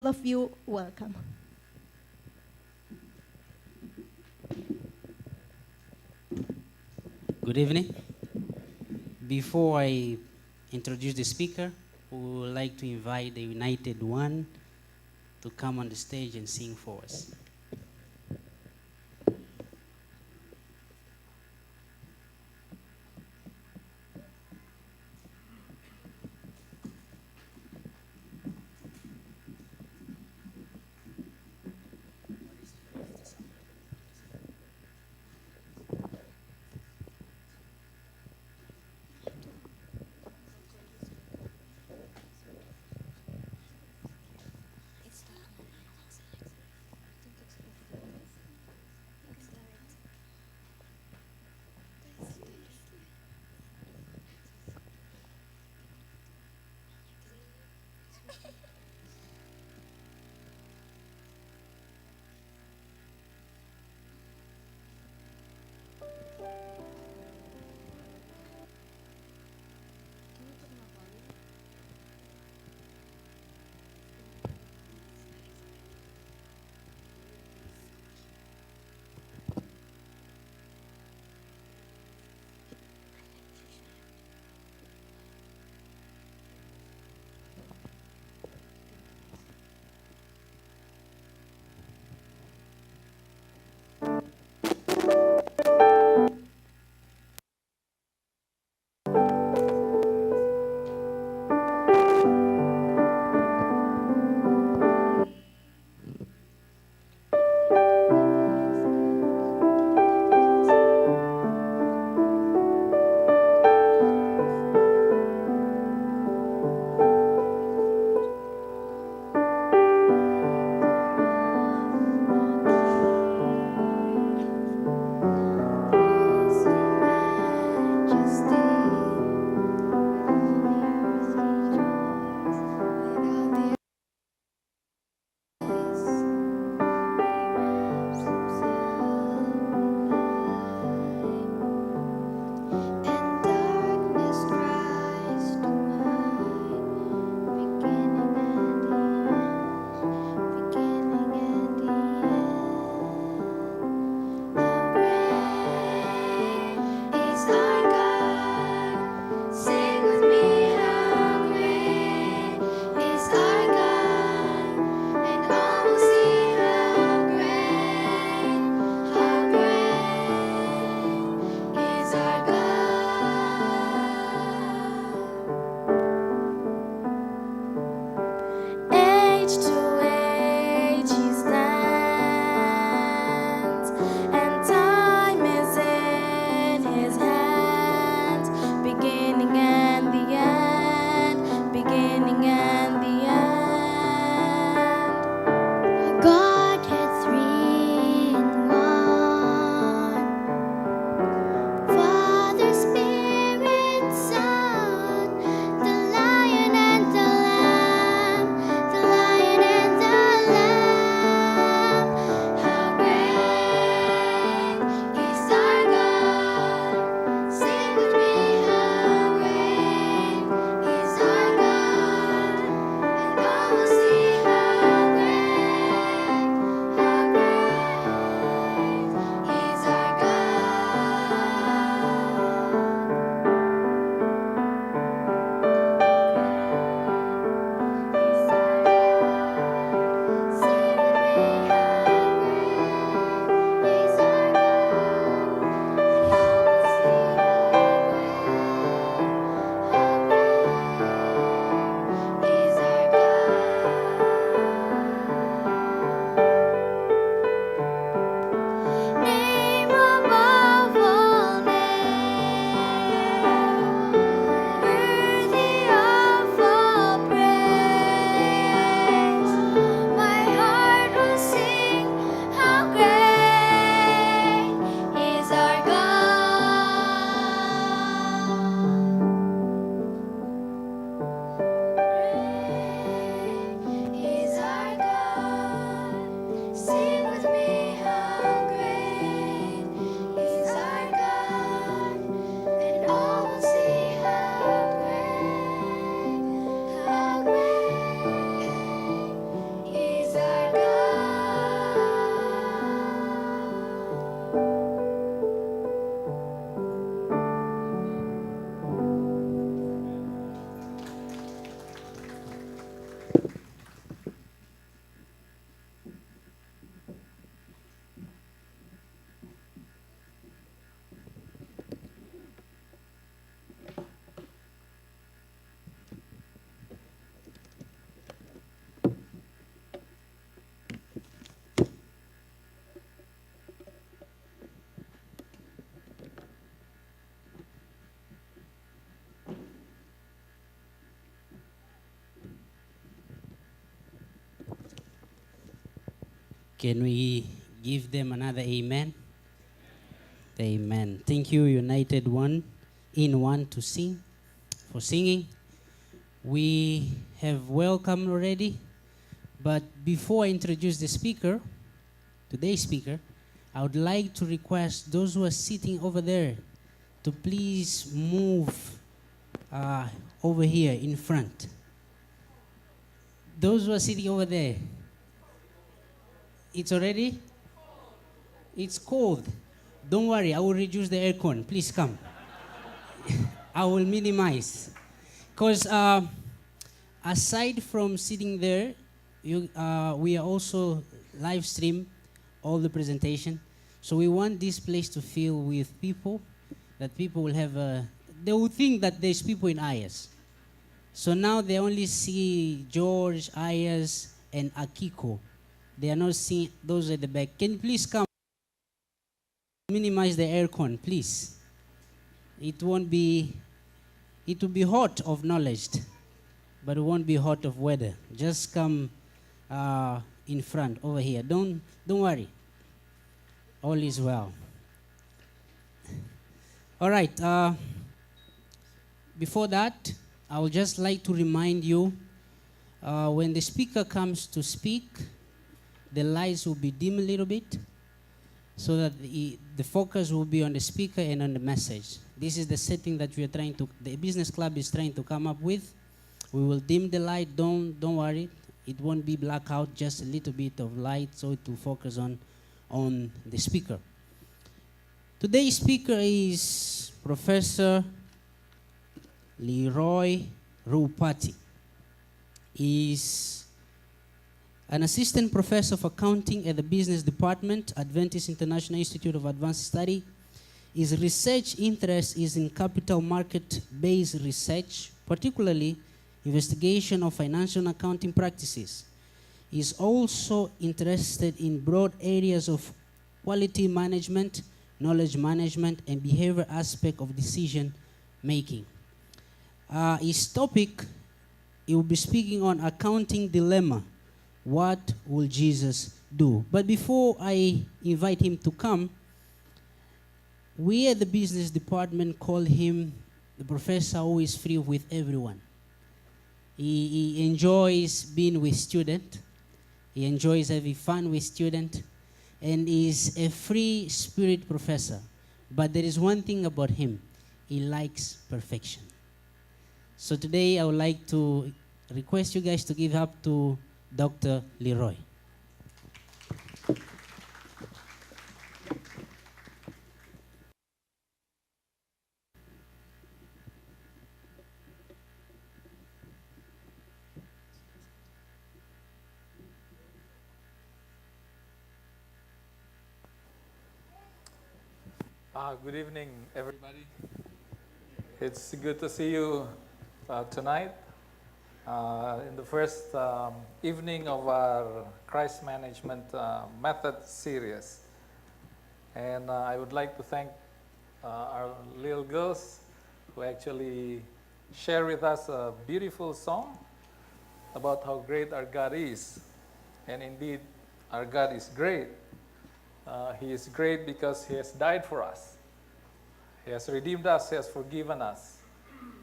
of you, welcome. Good evening. Before I introduce the speaker, we would like to invite the United One to come on the stage and sing for us. Can we give them another amen? Amen. Thank you, United One in One, to sing, for singing. We have welcomed already, but before I introduce the speaker, today's speaker, I would like to request those who are sitting over there to please move over here in front. Those who are sitting over there, it's already? It's cold. Don't worry, I will reduce the aircon. Please come. I will minimize. Because aside from sitting there, we are also live stream all the presentation. So we want this place to fill with people, that people will have they will think that there's people in AIIAS. So now they only see George, AIIAS, and Akiko. They are not seeing those at the back. Can you please come? Minimize the aircon, please. It will be hot of knowledge, but it won't be hot of weather. Just come in front over here. Don't worry. All is well. All right. Before that, I would just like to remind you, when the speaker comes to speak, the lights will be dim a little bit, so that the focus will be on the speaker and on the message. This is the setting that we are the business club is trying to come up with. We will dim the light. Don't worry. It won't be blackout, just a little bit of light, so it will focus on the speaker. Today's speaker is Professor LeRoy Ruhupatty. He's an assistant professor of accounting at the business department, Adventist International Institute of Advanced Study. His research interest is in capital market-based research, particularly investigation of financial and accounting practices. He is also interested in broad areas of quality management, knowledge management, and behavior aspect of decision making. His topic, he will be speaking on accounting dilemma. What will Jesus do? But before I invite him to come, we at the business department call him the professor who is free with everyone. He enjoys being with students. He enjoys having fun with students. And is a free spirit professor. But there is one thing about him. He likes perfection. So today I would like to request you guys to give up to Dr. LeRoy. Good evening, everybody. It's good to see you tonight in the first evening of our Christ Management Method series. And I would like to thank our little girls who actually share with us a beautiful song about how great our God is. And indeed, our God is great. He is great because He has died for us. He has redeemed us, He has forgiven us.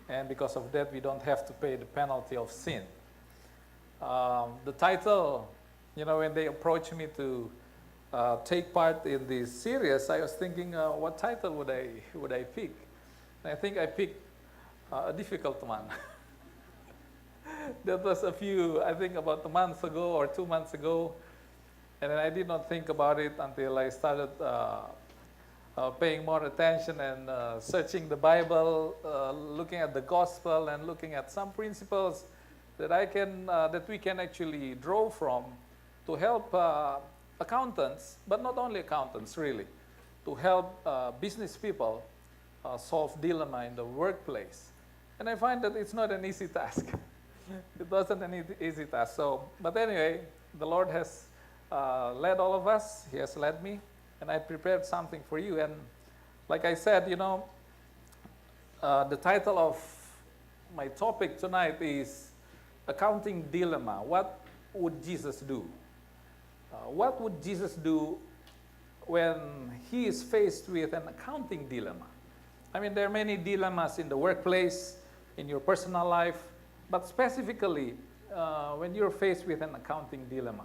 And because of that, we don't have to pay the penalty of sin. The title, when they approached me to take part in this series, I was thinking, what title would I pick? And I think I picked a difficult one. That was about a month ago or 2 months ago. And then I did not think about it until I started paying more attention and searching the Bible, looking at the gospel, and looking at some principles that we can actually draw from to help accountants, but not only accountants really, to help business people solve dilemma in the workplace. And I find that it's not an easy task. It wasn't an easy task. But anyway, the Lord has led all of us. He has led me, and I prepared something for you. And like I said, the title of my topic tonight is Accounting Dilemma. What would Jesus do? what would Jesus do when he is faced with an accounting dilemma? I mean, there are many dilemmas in the workplace, in your personal life, but specifically when you're faced with an accounting dilemma.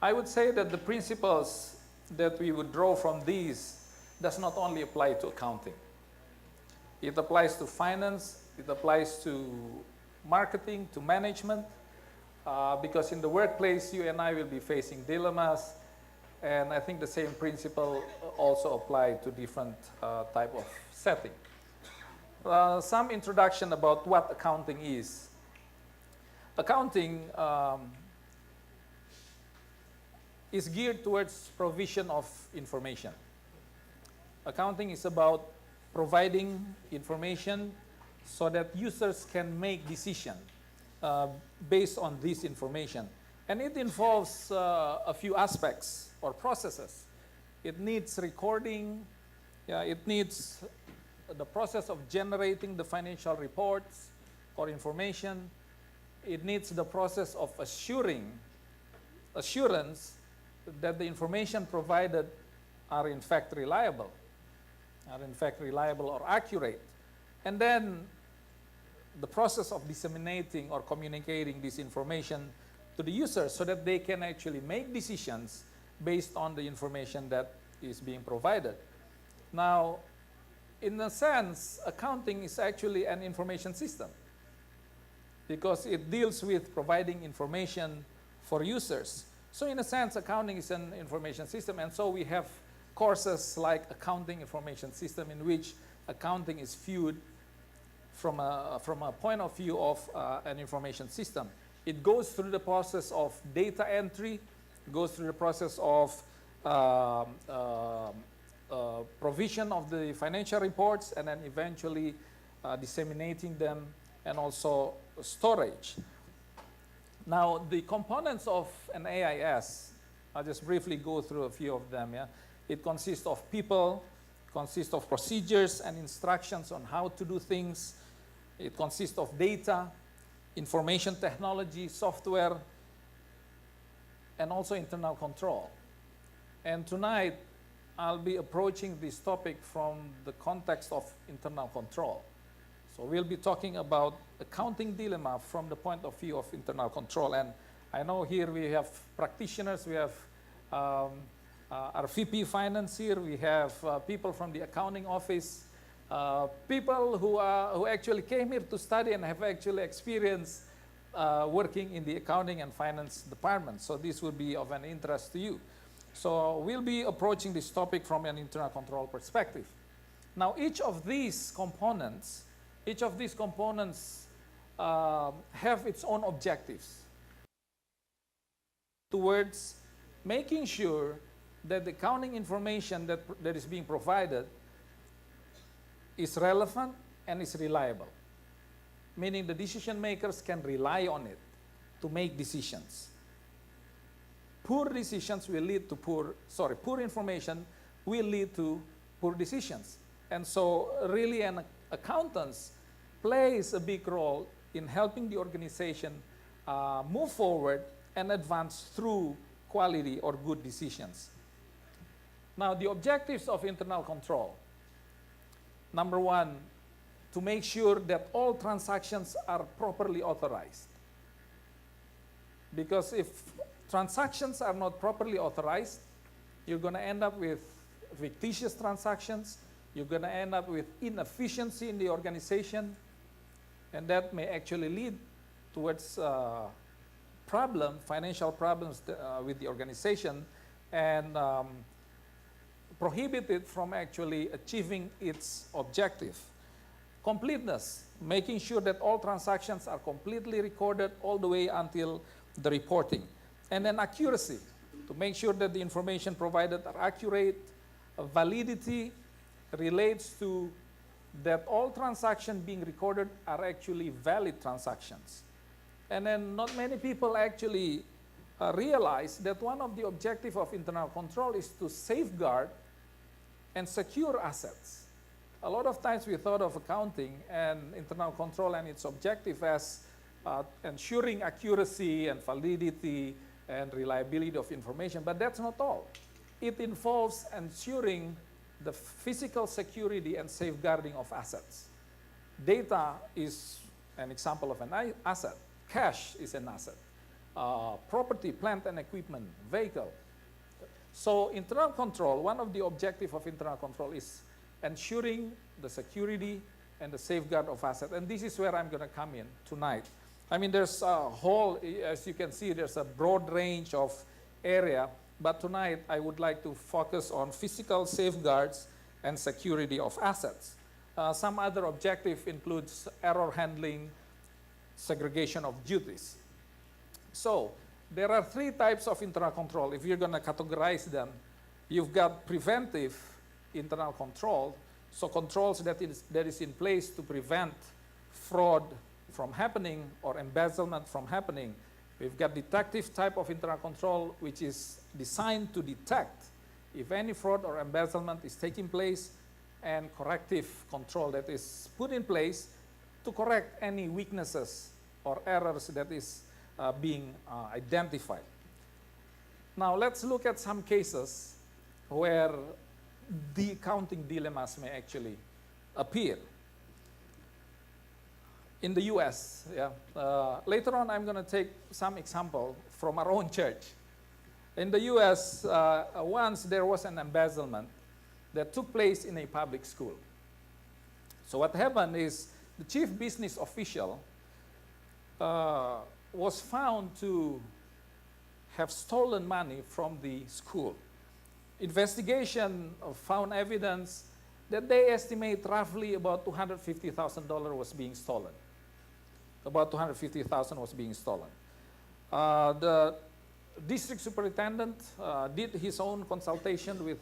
I would say that the principles that we would draw from these does not only apply to accounting. It applies to finance, it applies to marketing, to management, because in the workplace, you and I will be facing dilemmas, and I think the same principle also apply to different type of setting. Some introduction about what accounting is. Accounting is geared towards provision of information. Accounting is about providing information so that users can make decisions based on this information. And it involves a few aspects or processes. It needs recording, it needs the process of generating the financial reports or information. It needs the process of assurance that the information provided are in fact reliable or accurate. And then the process of disseminating or communicating this information to the users so that they can actually make decisions based on the information that is being provided. Now, in a sense, accounting is actually an information system because it deals with providing information for users. So in a sense, accounting is an information system, and so we have courses like accounting information system in which accounting is viewed from a point of view of an information system. It goes through the process of data entry, goes through the process of provision of the financial reports, and then eventually disseminating them, and also storage. Now, the components of an AIS, I'll just briefly go through a few of them. It consists of people, consists of procedures and instructions on how to do things. It consists of data, information technology, software, and also internal control. And tonight, I'll be approaching this topic from the context of internal control. So we'll be talking about accounting dilemma from the point of view of internal control. And I know here we have practitioners, we have our VP Finance here, we have people from the accounting office, people who actually came here to study and have actually experienced working in the accounting and finance department. So this will be of an interest to you. So we'll be approaching this topic from an internal control perspective. Now, each of these components have its own objectives towards making sure that the accounting information that is being provided is relevant and is reliable, meaning the decision makers can rely on it to make decisions. Poor information will lead to poor decisions. And so really an accountant plays a big role in helping the organization move forward and advance through quality or good decisions. Now, the objectives of internal control. Number one, to make sure that all transactions are properly authorized. Because if transactions are not properly authorized, you're going to end up with fictitious transactions, you're going to end up with inefficiency in the organization, and that may actually lead towards financial problems with the organization, and prohibit it from actually achieving its objective. Completeness, making sure that all transactions are completely recorded all the way until the reporting. And then accuracy, to make sure that the information provided are accurate. Validity relates to that all transactions being recorded are actually valid transactions. And then not many people actually realize that one of the objectives of internal control is to safeguard and secure assets. A lot of times we thought of accounting and internal control and its objective as ensuring accuracy and validity and reliability of information. But that's not all. It involves ensuring the physical security and safeguarding of assets. Data is an example of an asset. Cash is an asset. Property, plant and equipment, vehicle. So internal control, one of the objectives of internal control is ensuring the security and the safeguard of assets. And this is where I'm going to come in tonight. I mean, there's a whole, as you can see, there's a broad range of area. But tonight, I would like to focus on physical safeguards and security of assets. Some other objective includes error handling, segregation of duties. So there are three types of internal control. If you're going to categorize them, you've got preventive internal control, so controls that is in place to prevent fraud from happening or embezzlement from happening. We've got detective type of internal control, which is designed to detect if any fraud or embezzlement is taking place, and corrective control that is put in place to correct any weaknesses or errors that is being identified. Now let's look at some cases where the accounting dilemmas may actually appear. In the US, later on I'm going to take some example from our own church. In the US, once there was an embezzlement that took place in a public school. So what happened is the chief business official was found to have stolen money from the school. Investigation found evidence that they estimate roughly about $250,000 was being stolen. About $250,000 was being stolen. The district superintendent did his own consultation with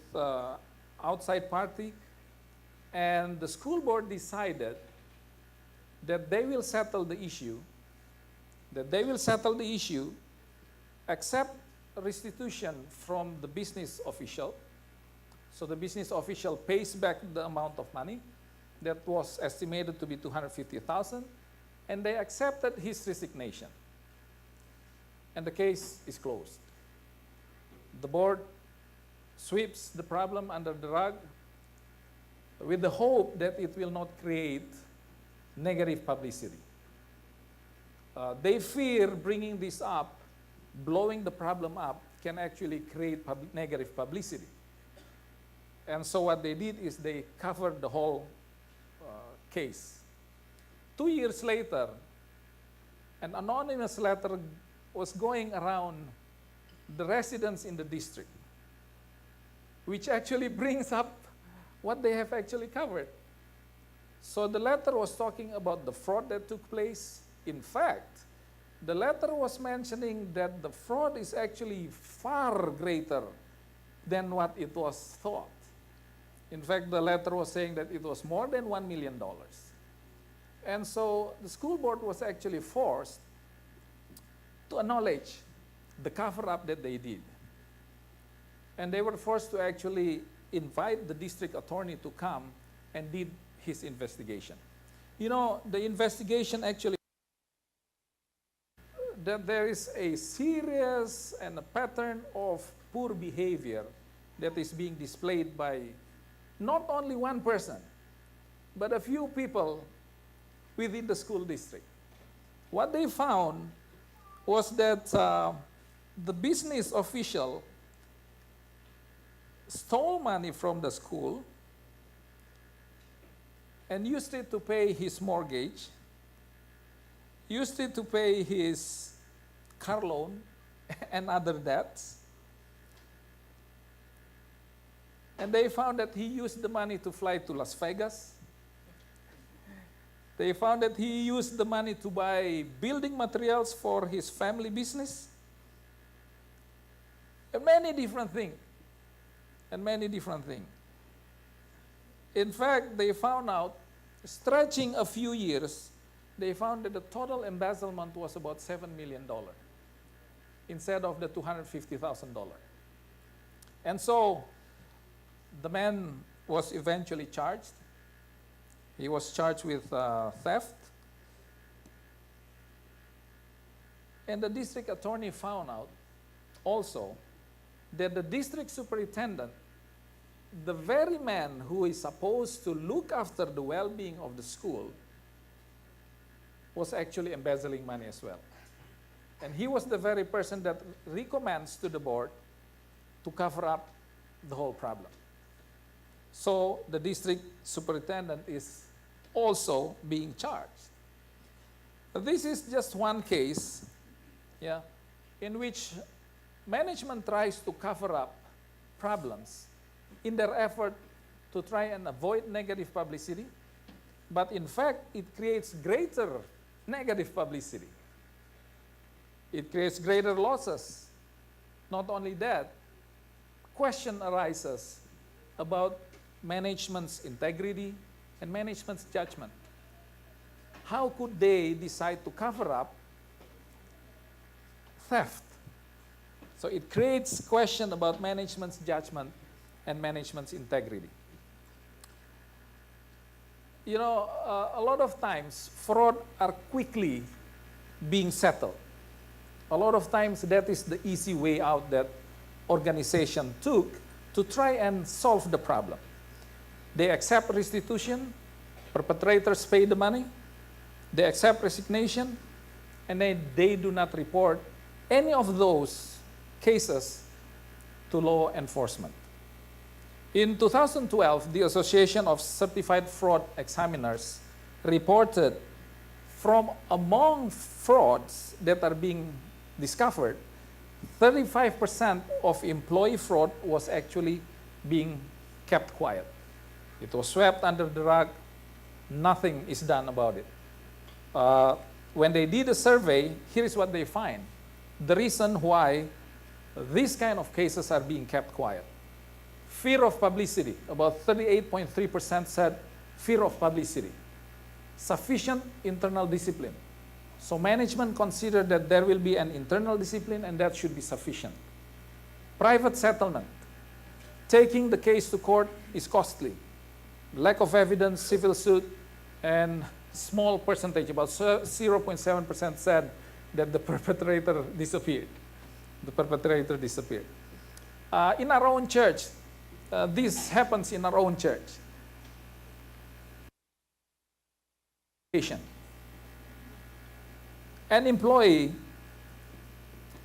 outside party, and the school board decided that they will settle the issue, accept restitution from the business official. So the business official pays back the amount of money that was estimated to be $250,000, and they accepted his resignation. And the case is closed. The board sweeps the problem under the rug with the hope that it will not create negative publicity. They fear bringing this up, blowing the problem up, can actually create negative publicity. And so what they did is they covered the whole case. 2 years later, an anonymous letter was going around the residents in the district, which actually brings up what they have actually covered. So the letter was talking about the fraud that took place. In fact, the letter was mentioning that the fraud is actually far greater than what it was thought. In fact, the letter was saying that it was more than $1 million. And so the school board was actually forced to acknowledge the cover-up that they did. And they were forced to actually invite the district attorney to come and did his investigation. You know, the investigation actually, that there is a serious and a pattern of poor behavior that is being displayed by not only one person, but a few people within the school district. What they found was that the business official stole money from the school and used it to pay his mortgage, used it to pay his car loan and other debts. And they found that he used the money to fly to Las Vegas. They found that he used the money to buy building materials for his family business. And many different things. In fact, they found out, stretching a few years, they found that the total embezzlement was about $7 million instead of the $250,000. And so the man was eventually charged. He was charged with theft. And the district attorney found out also that the district superintendent, the very man who is supposed to look after the well-being of the school, was actually embezzling money as well. And he was the very person that recommends to the board to cover up the whole problem. So the district superintendent is also being charged. This is just one case, yeah, in which management tries to cover up problems in their effort to try and avoid negative publicity, but in fact, it creates greater negative publicity. It creates greater losses. Not only that, question arises about management's integrity and management's judgment. How could they decide to cover up theft? So it creates question about management's judgment and management's integrity. You know, a lot of times fraud are quickly being settled. A lot of times that is the easy way out that organization took to try and solve the problem. They accept restitution, perpetrators pay the money, they accept resignation, and then they do not report any of those cases to law enforcement. In 2012, the Association of Certified Fraud Examiners reported from among frauds that are being discovered, 35% of employee fraud was actually being kept quiet. It was swept under the rug. Nothing is done about it. When they did a survey, here is what they find. The reason why these kind of cases are being kept quiet. Fear of publicity. About 38.3% said fear of publicity. Sufficient internal discipline. So management considered that there will be an internal discipline and that should be sufficient. Private settlement. Taking the case to court is costly. Lack of evidence, civil suit, and small percentage, about 0.7% said that the perpetrator disappeared. The perpetrator disappeared. In our own church, this happens in our own church. An employee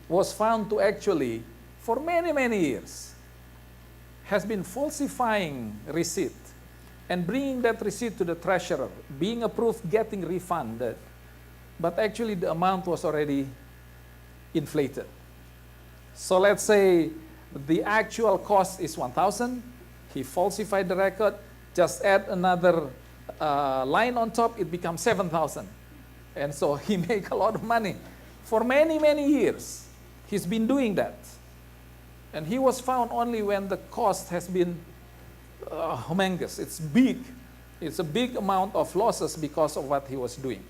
was found to actually, for many, many years, has been falsifying receipt and bringing that receipt to the treasurer, being approved, getting refunded, but actually the amount was already inflated. So let's say the actual cost is 1,000, he falsified the record, just add another line on top, it becomes 7,000. And so he make a lot of money. For many, many years, he's been doing that. And he was found only when the cost has been humongous. It's big. It's a big amount of losses because of what he was doing.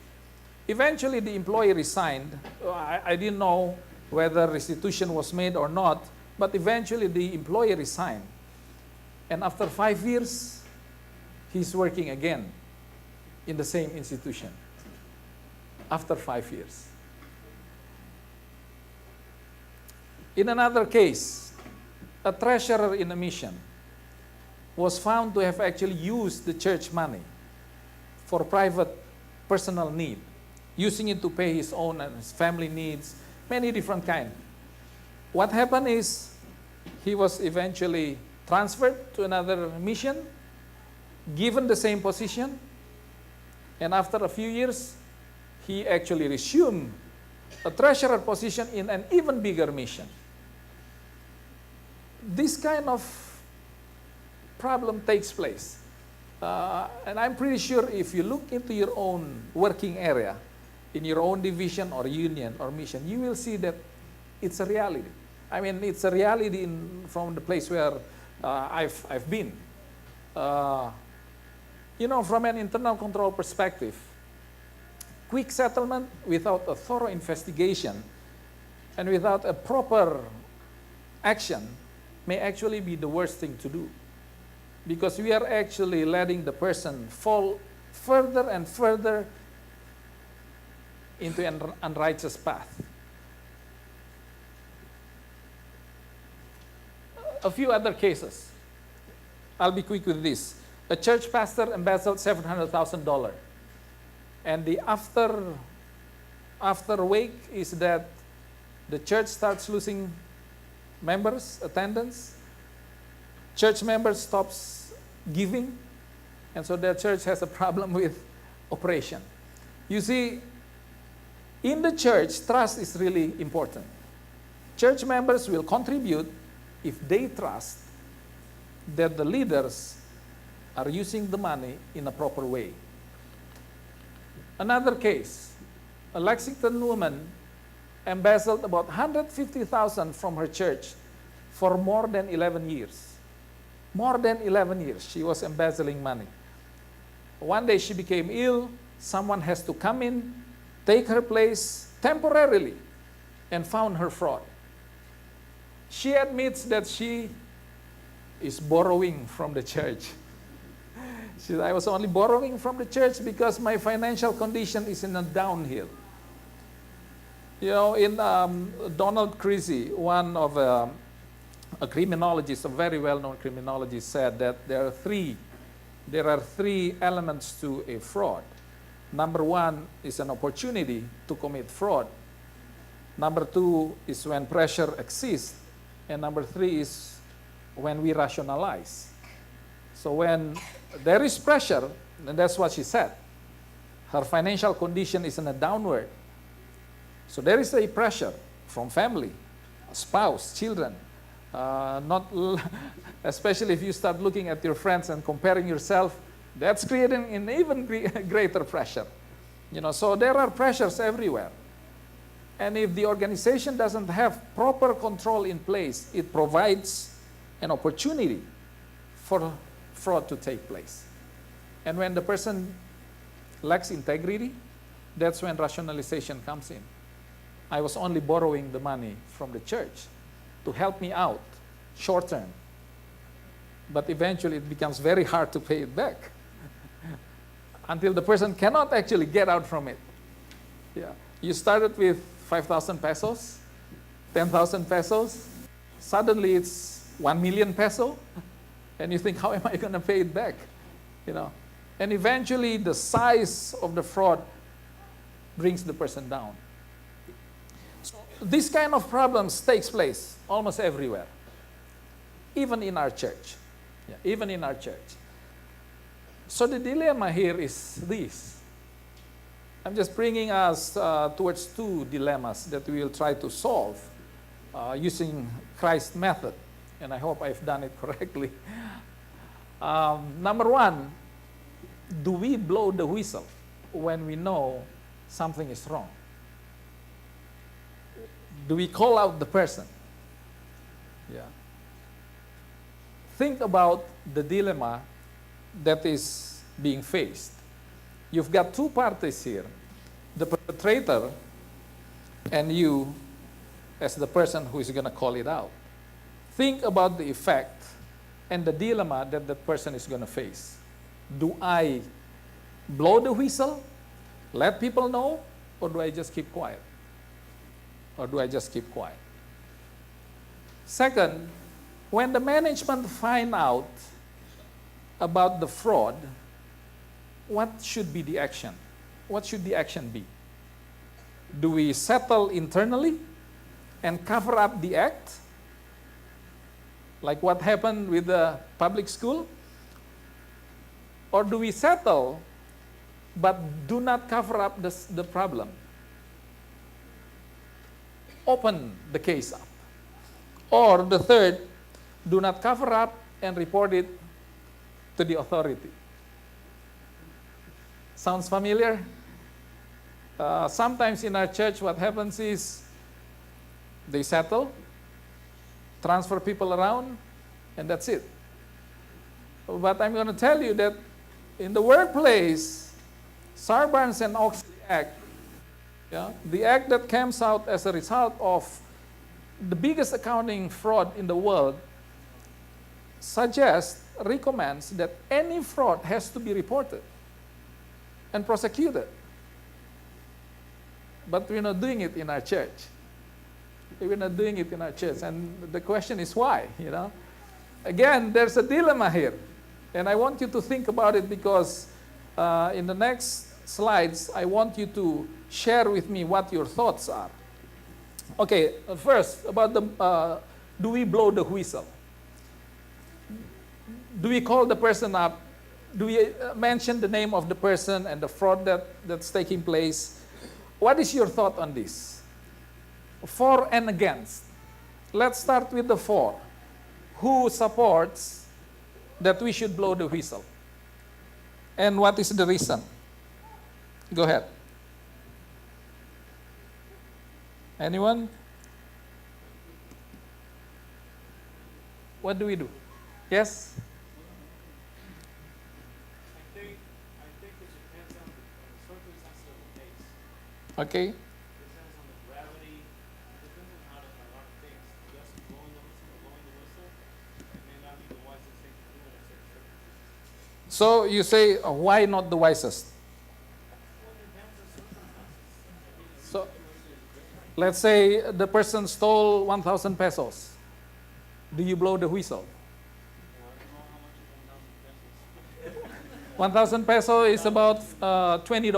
Eventually, the employee resigned. I didn't know whether restitution was made or not, but eventually the employee resigned. And after 5 years, he's working again in the same institution. After 5 years. In another case, a treasurer in a mission was found to have actually used the church money for private personal need, using it to pay his own and his family needs, many different kinds. What happened is he was eventually transferred to another mission, given the same position, and after a few years, he actually resumed a treasurer position in an even bigger mission. This kind of problem takes place. And I'm pretty sure if you look into your own working area, in your own division or union or mission, you will see that it's a reality. I mean, it's a reality from the place where I've been. You know, from an internal control perspective, quick settlement without a thorough investigation and without a proper action may actually be the worst thing to do, because we are actually letting the person fall further and further into an unrighteous path. A few other cases. I'll be quick with this. A church pastor embezzled $700,000. And the after wake is that the church starts losing members, attendance. Church members stops giving. And so the church has a problem with operation. You see, in the church, trust is really important. Church members will contribute if they trust that the leaders are using the money in a proper way. Another case, a Lexington woman embezzled about $150,000 from her church for more than 11 years. More than 11 years, she was embezzling money. One day she became ill. Someone has to come in, take her place temporarily, and found her fraud. She admits that she is borrowing from the church. She said, I was only borrowing from the church because my financial condition is in a downhill. You know, in Donald Creasy, one of a criminologist, a very well-known criminologist, said that there are three elements to a fraud. Number one is an opportunity to commit fraud. Number two is when pressure exists. And number three is when we rationalize. So when there is pressure, and that's what she said, her financial condition is in a downward. So there is a pressure from family, spouse, children, especially if you start looking at your friends and comparing yourself, that's creating an even greater pressure. You know, so there are pressures everywhere. And if the organization doesn't have proper control in place, it provides an opportunity for fraud to take place. And when the person lacks integrity, that's when rationalization comes in. I was only borrowing the money from the church to help me out short term. But eventually it becomes very hard to pay it back until the person cannot actually get out from it. Yeah. You started with 5,000 pesos, 10,000 pesos. Suddenly it's 1 million peso. And you think, how am I going to pay it back? You know. And eventually the size of the fraud brings the person down. So this kind of problems takes place almost everywhere, even in our church. Yeah, even in our church. So the dilemma here is this. I'm just bringing us towards two dilemmas that we will try to solve using Christ's method. And I hope I've done it correctly. Number one, do we blow the whistle when we know something is wrong? Do we call out the person? Yeah. Think about the dilemma that is being faced. You've got two parties here, the perpetrator and you as the person who is going to call it out. Think about the effect and the dilemma that that person is going to face. Do I blow the whistle, let people know, or do I just keep quiet? Or do I just keep quiet? Second, when the management find out about the fraud, what should be the action? What should the action be? Do we settle internally and cover up the act? Like what happened with the public school? Or do we settle but do not cover up the problem? Open the case up. Or the third, do not cover up and report it to the authority. Sounds familiar? Sometimes in our church what happens is they settle, transfer people around, and that's it. But I'm going to tell you that in the workplace, Sarbanes-Oxley Act, the act that comes out as a result of the biggest accounting fraud in the world, recommends that any fraud has to be reported and prosecuted. But we're not doing it in our church. We're not doing it in our church. And the question is why, again, there's a dilemma here. And I want you to think about it because in the next slides, I want you to share with me what your thoughts are. Okay, first, about the, do we blow the whistle? Do we call the person up? Do we mention the name of the person and the fraud that's taking place? What is your thought on this? For and against. Let's start with the for. Who supports that we should blow the whistle? And what is the reason? Go ahead. Anyone? What do we do? Yes? I think it depends on the circumstances of the case. Okay. It depends on the gravity. It depends on how a lot of things. Just blowing the whistle, it may not be the wisest thing to do in a certain circumstance. So you say, why not the wisest? Well, it depends on circumstances. So let's say the person stole 1,000 pesos. Do you blow the whistle? Well, I don't know how much is 1,000 pesos. 1,000 peso is about $20. I think I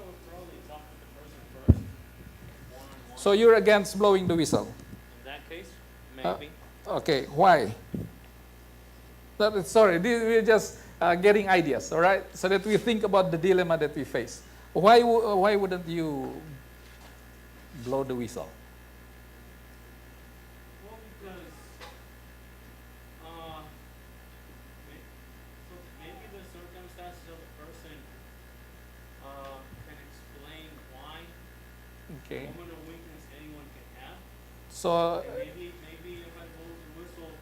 would probably talk with the person first, one-on-one. So you're against blowing the whistle? In that case, Uh, maybe. Okay, why? Sorry, we're just getting ideas, all right? So that we think about the dilemma that we face. Why wouldn't you blow the whistle? Well, because maybe the circumstances of the person can explain why. Okay. Moment of weakness anyone can have. So And maybe if I blow the whistle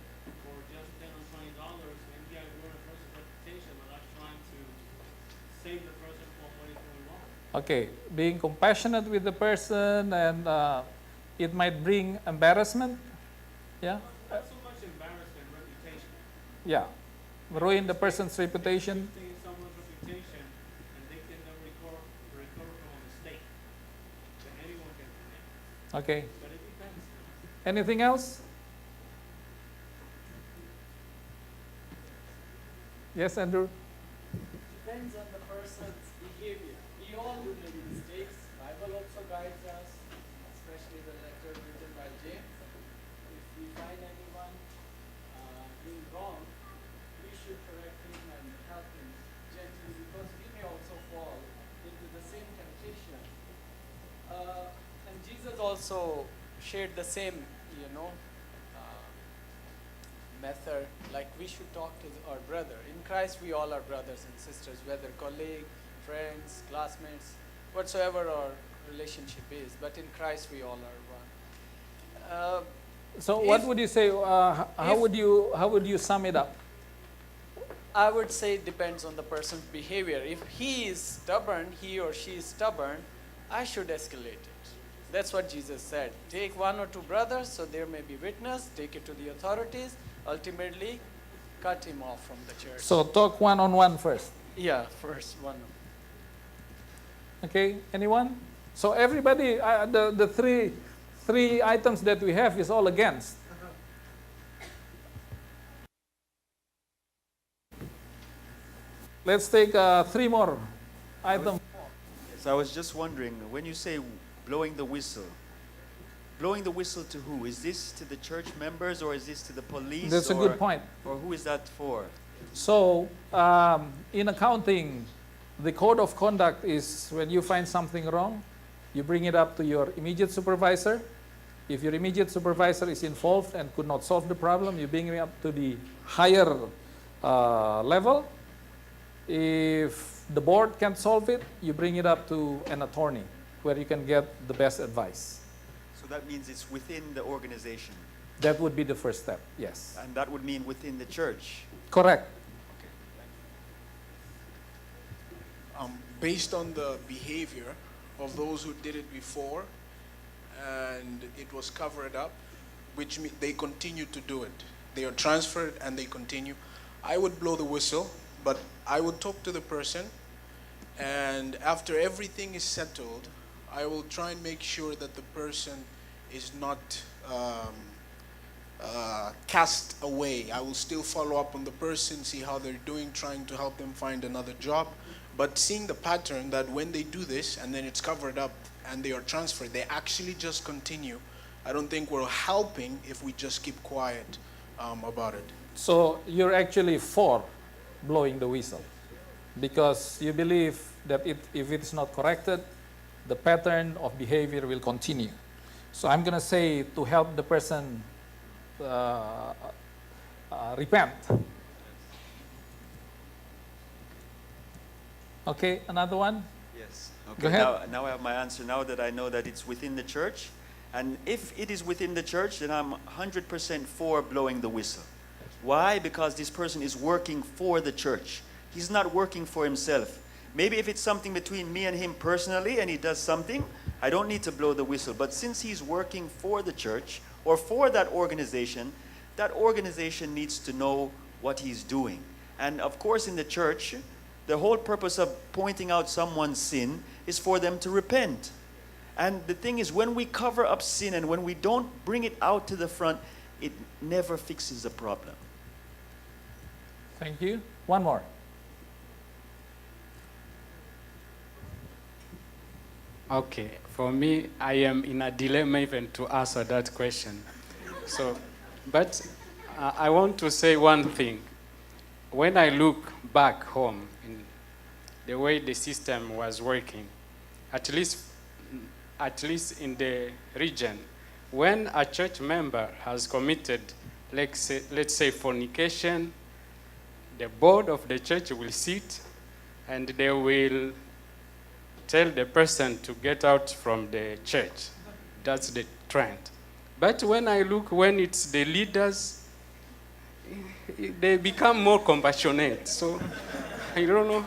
for just $10 or $20, maybe I ruin a person's reputation. I'm not trying to save the person from what is going wrong. okay, being compassionate with the person and it might bring embarrassment. Yeah? Not so much embarrassment, reputation. Yeah. Ruin the person's reputation. Taking someone's reputation and they can then recover from a mistake. Then anyone can commit. Okay. But it depends. Anything else? Yes, Andrew? Depends on the person's behavior. We all do make mistakes. Bible also guides us, especially the letter written by James. If we find anyone doing wrong, we should correct him and help him gently because we may also fall into the same temptation. And Jesus also shared the same, method, like we should talk to our brother. In Christ, we all are brothers and sisters, whether colleague, friends, classmates, whatsoever our relationship is. But in Christ, we all are one. So what If- would you say, how would you sum it up? I would say it depends on the person's behavior. If he is stubborn, he or she is stubborn, I should escalate it. That's what Jesus said. Take one or two brothers, so there may be witness, take it to the authorities, ultimately cut him off from the church. So talk one-on-one first. Yeah, first one. Okay, anyone? So everybody, the three items that we have is all against. Let's take three more items. So I was just wondering, when you say blowing the whistle to who? Is this to the church members or is this to the police? That's a or, good point. Or who is that for? So in accounting, the code of conduct is when you find something wrong, you bring it up to your immediate supervisor. If your immediate supervisor is involved and could not solve the problem, you bring it up to the higher level. If the board can't solve it, you bring it up to an attorney where you can get the best advice. So that means it's within the organization. That would be the first step, yes. And that would mean within the church. Correct. Based on the behavior of those who did it before and it was covered up, which they continue to do it. They are transferred and they continue. I would blow the whistle, but I would talk to the person, and after everything is settled, I will try and make sure that the person is not cast away. I will still follow up on the person, see how they're doing, trying to help them find another job. But seeing the pattern that when they do this and then it's covered up and they are transferred, they actually just continue. I don't think we're helping if we just keep quiet about it. So you're actually for blowing the whistle because you believe that if it's not corrected, the pattern of behavior will continue. So I'm going to say to help the person repent. Okay, another one? Yes. Go Okay. ahead. Now I have my answer. Now that I know that it's within the church, and if it is within the church, then I'm 100% for blowing the whistle. Why? Because this person is working for the church. He's not working for himself. Maybe if it's something between me and him personally and he does something, I don't need to blow the whistle. But since he's working for the church or for that organization needs to know what he's doing. And of course in the church, the whole purpose of pointing out someone's sin is for them to repent. And the thing is, when we cover up sin and when we don't bring it out to the front, it never fixes the problem. Thank you. One more. Okay, for me, I am in a dilemma even to answer that question. But I want to say one thing. When I look back home in the way the system was working, at least in the region, when a church member has committed, let's say fornication, the board of the church will sit and they will tell the person to get out from the church. That's the trend. But when I look, when it's the leaders, they become more compassionate. So I don't know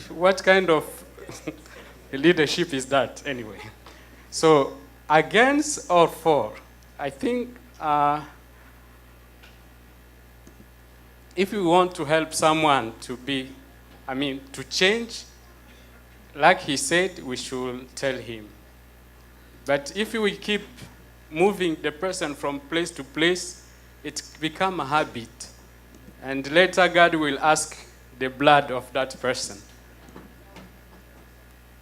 what kind of leadership is that anyway. So against or for, I think if we want to help someone to change, like he said, we should tell him. But if we keep moving the person from place to place, it becomes a habit. And later God will ask the blood of that person.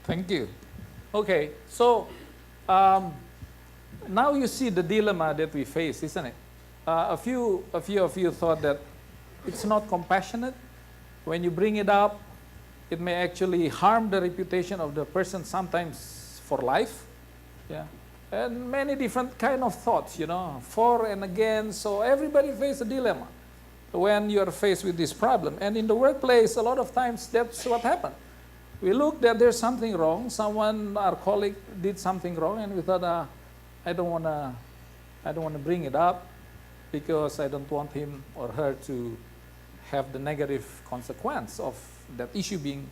Thank you. Okay, so now you see the dilemma that we face, isn't it? A few of you thought that it's not compassionate. When you bring it up, it may actually harm the reputation of the person, sometimes for life. Yeah. And many different kind of thoughts, for and against. So everybody faces a dilemma when you are faced with this problem. And in the workplace, a lot of times that's what happens. We look that there's something wrong. Our colleague did something wrong, and we thought, I don't want to bring it up because I don't want him or her to have the negative consequence of that issue being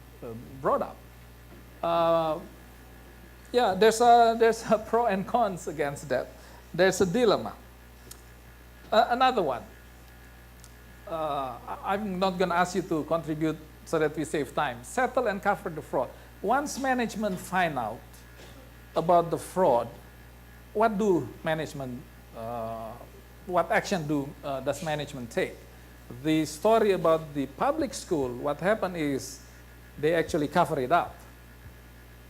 brought up. Yeah, there's a pro and cons against that. There's a dilemma. Another one. I'm not going to ask you to contribute so that we save time. Settle and cover the fraud. Once management find out about the fraud, what action does management take? The story about the public school, what happened is they actually cover it up.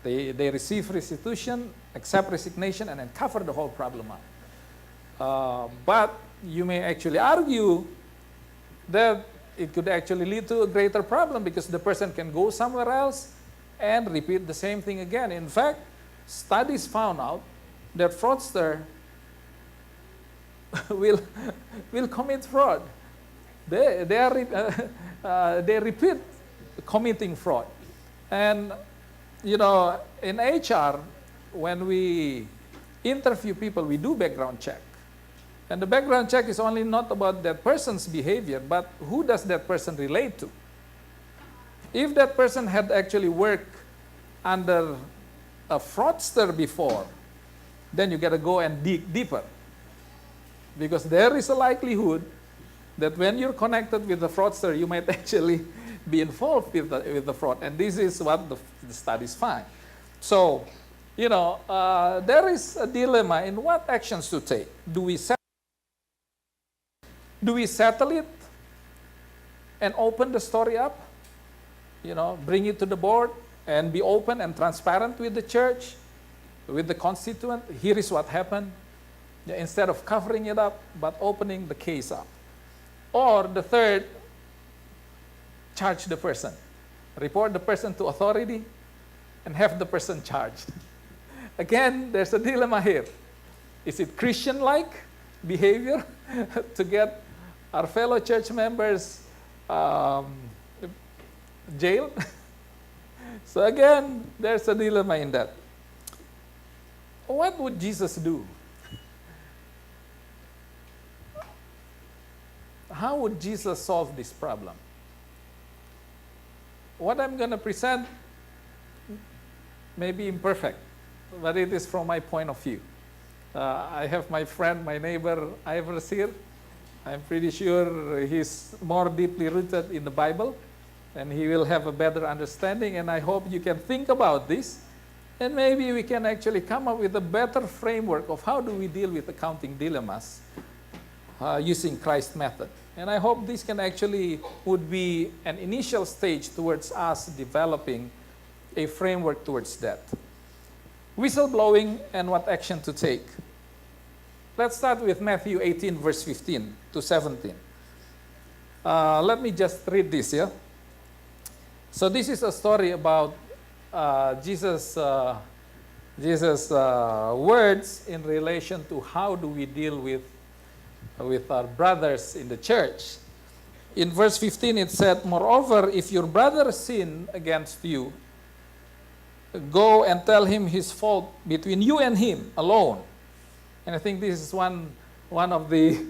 They receive restitution, accept resignation, and then cover the whole problem up. But you may actually argue that it could actually lead to a greater problem because the person can go somewhere else and repeat the same thing again. In fact, studies found out that fraudster will commit fraud. They repeat committing fraud. And in HR, when we interview people, we do background check. And the background check is only not about that person's behavior, but who does that person relate to? If that person had actually worked under a fraudster before, then you got to go and dig deeper. Because there is a likelihood that when you're connected with the fraudster, you might actually be involved with the fraud. And this is what the studies find. So, there is a dilemma in what actions to take. Do we Do we settle it and open the story up? Bring it to the board and be open and transparent with the church, with the constituent. Here is what happened. Instead of covering it up, but opening the case up. Or the third, charge the person. Report the person to authority and have the person charged. Again, there's a dilemma here. Is it Christian-like behavior to get our fellow church members jailed? So again, there's a dilemma in that. What would Jesus do? How would Jesus solve this problem? What I'm going to present may be imperfect, but it is from my point of view. I have my friend, my neighbor, Ivers here. I'm pretty sure he's more deeply rooted in the Bible, and he will have a better understanding, and I hope you can think about this, and maybe we can actually come up with a better framework of how do we deal with accounting dilemmas using Christ's method. And I hope this can actually would be an initial stage towards us developing a framework towards that. Whistleblowing and what action to take. Let's start with Matthew 18, verse 15 to 17. Let me just read this here. So this is a story about Jesus' words in relation to how do we deal with our brothers in the church. In verse 15 it said, "Moreover, if your brother sin against you, go and tell him his fault between you and him alone." And I think this is one of the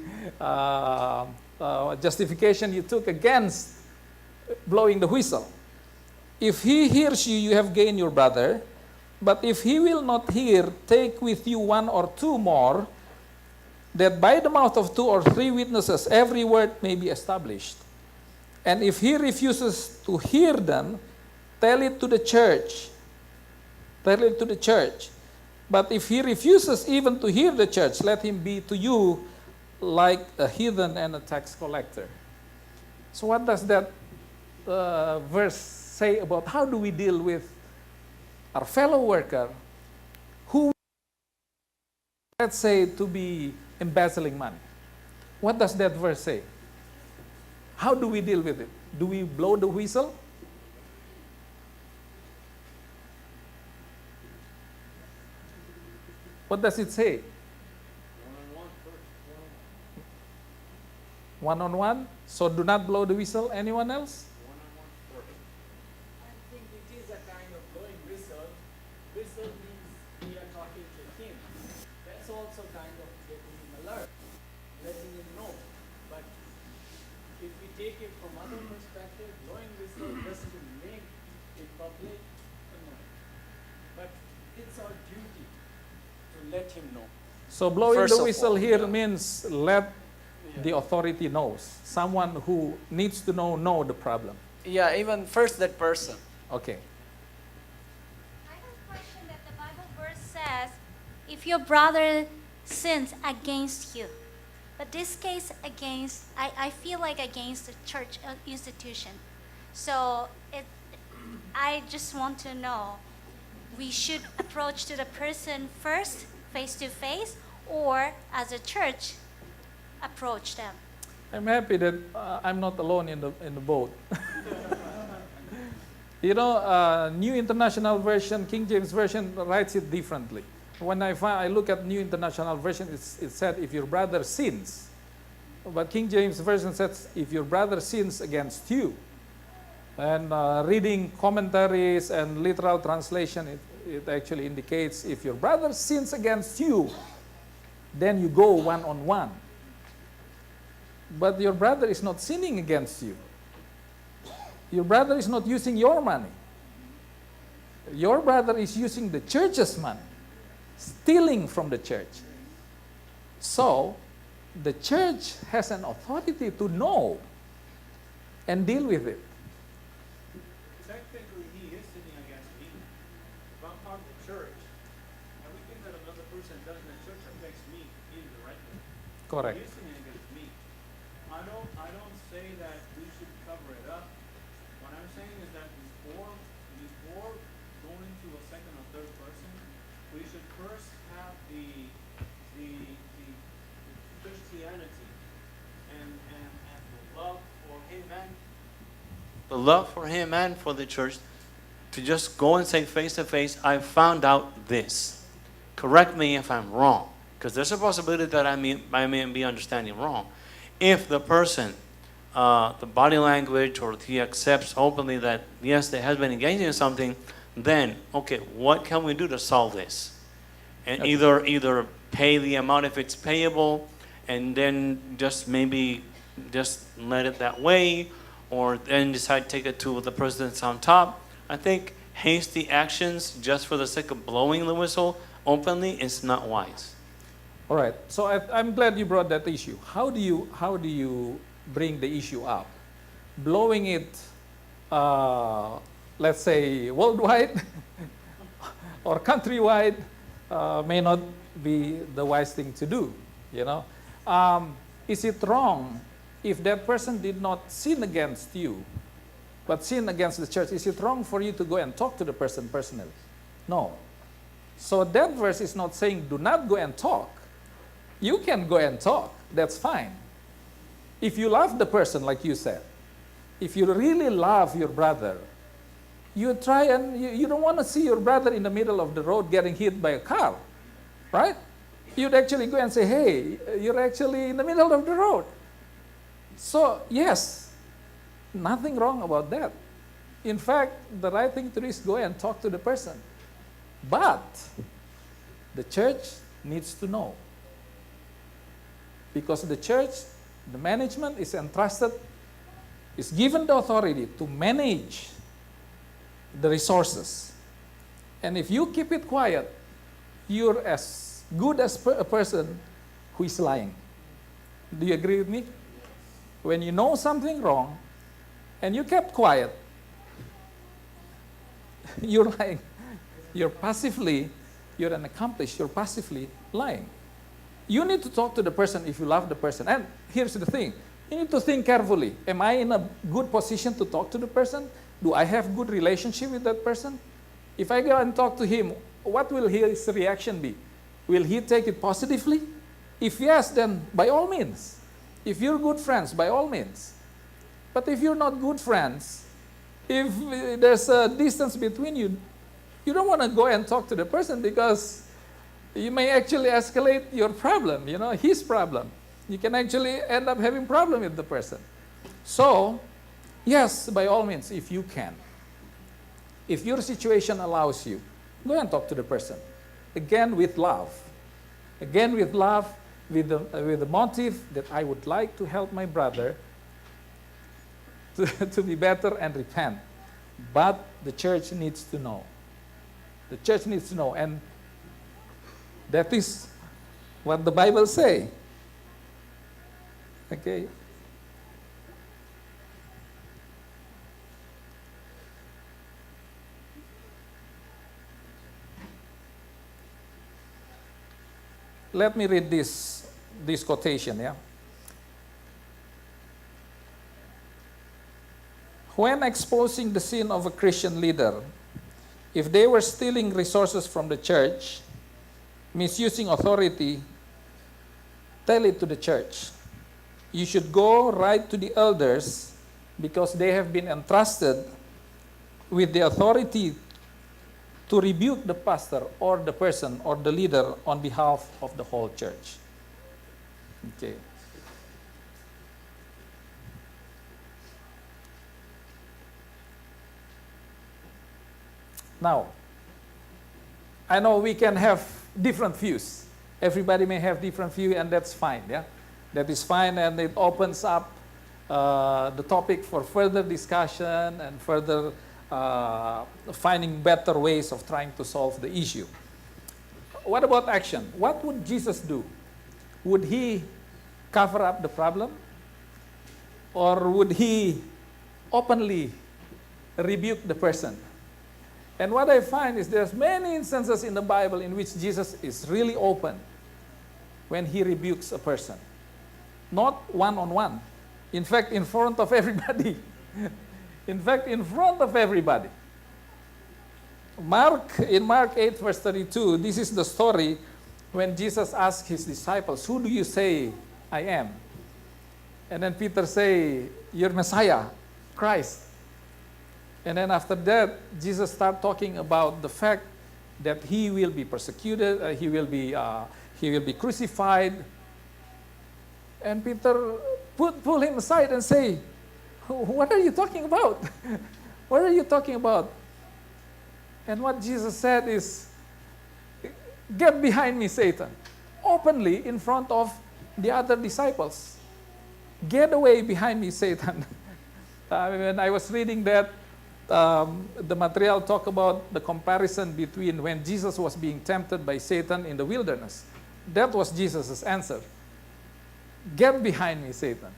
justification you took against blowing the whistle. "If he hears you, you have gained your brother. But if he will not hear, take with you one or two more, that by the mouth of 2 or 3 witnesses every word may be established. And if he refuses to hear them, tell it to the church. Tell it to the church. But if he refuses even to hear the church, let him be to you like a heathen and a tax collector." So what does that verse say about how do we deal with our fellow worker who, let's say, to be embezzling money? What does that verse say? How do we deal with it? Do we blow the whistle? What does it say? One-on-one first. One-on-one? So do not blow the whistle. Anyone else? One-on-one first. I think it is a kind of blowing whistle. Whistle means we are talking to him. That's also kind of getting him alert, letting him know. But if we take it from other perspective, blowing whistle just to make it public, no. But it's our duty to let him know. So blowing First the of whistle all, here yeah. means let the authority knows. Someone who needs to know the problem. Yeah, even first that person. Okay. I have a question that the Bible verse says, if your brother sins against you. But this case against, I feel like against the church institution. So I just want to know, we should approach to the person first, face to face, or as a church, approach them. I'm happy that I'm not alone in the boat. New International Version, King James Version writes it differently. When I look at New International Version, it said, if your brother sins. But King James Version says, if your brother sins against you. And reading commentaries and literal translation, it actually indicates if your brother sins against you, then you go one-on-one. But your brother is not sinning against you. Your brother is not using your money. Your brother is using the church's money, stealing from the church. So, the church has an authority to know and deal with it. Technically, he is sinning against me. If I'm part of the church, everything that another person does in the church affects me indirectly. Correct. He is sinning against me. say that we should cover it up. What I'm saying is that before going to a second or third person, we should first have the Christianity and the love for him and the love for him and for the church to just go and say face to face, I found out this. Correct me if I'm wrong, because there's a possibility that I may be understanding wrong. If the person, the body language, or he accepts openly that yes, they has been engaging in something, then okay, what can we do to solve this? And either pay the amount if it's payable, and then just maybe just let it that way, or then decide to take it to the person that's on top. I think hasty actions just for the sake of blowing the whistle openly is not wise. All right. So I'm glad you brought that issue. How do you bring the issue up? Blowing it, let's say worldwide or countrywide, may not be the wise thing to do. You know, is it wrong if that person did not sin against you, but sin against the church? Is it wrong for you to go and talk to the person personally? No. So that verse is not saying do not go and talk. You can go and talk. That's fine. If you love the person, like you said, if you really love your brother, you try and you don't want to see your brother in the middle of the road getting hit by a car, right? You'd actually go and say, hey, you're actually in the middle of the road. So, yes, nothing wrong about that. In fact, the right thing to do is go and talk to the person. But the church needs to know. Because the church, the management is entrusted, is given the authority to manage the resources. And if you keep it quiet, you're as good as a person who is lying. Do you agree with me? When you know something wrong and you kept quiet, you're lying. You're an accomplice, you're passively lying. You need to talk to the person if you love the person. And here's the thing, you need to think carefully. Am I in a good position to talk to the person? Do I have good relationship with that person? If I go and talk to him, what will his reaction be? Will he take it positively? If yes, then by all means. If you're good friends, by all means. But if you're not good friends, if there's a distance between you, you don't want to go and talk to the person because you may actually escalate your problem, his problem. You can actually end up having problem with the person. So, yes, by all means, if you can. If your situation allows you, go and talk to the person. Again, with love. Again, with love, with the motive that I would like to help my brother to be better and repent. But the church needs to know. The church needs to know. And that is what the Bible says. Okay? Let me read this quotation, yeah? When exposing the sin of a Christian leader, if they were stealing resources from the church, misusing authority, tell it to the church. You should go right to the elders because they have been entrusted with the authority to rebuke the pastor or the person or the leader on behalf of the whole church. Okay. Now, I know we can have different views. Everybody may have different views, and that's fine, yeah? That is fine, and it opens up the topic for further discussion and further finding better ways of trying to solve the issue. What about action? What would Jesus do? Would he cover up the problem? Or would he openly rebuke the person? And what I find is there's many instances in the Bible in which Jesus is really open when he rebukes a person. Not one-on-one, In fact, in front of everybody. In fact, in front of everybody. In Mark 8, verse 32, this is the story when Jesus asked his disciples, "Who do you say I am?" And then Peter say, "You're Messiah, Christ." And then after that, Jesus start talking about the fact that he will be persecuted, he will be crucified. And Peter pull him aside and say, "What are you talking about? What are you talking about?" And what Jesus said is, "Get behind me, Satan," openly in front of the other disciples. "Get away behind me, Satan." When I was reading that, the material talk about the comparison between when Jesus was being tempted by Satan in the wilderness. That was Jesus' answer. "Get behind me, Satan."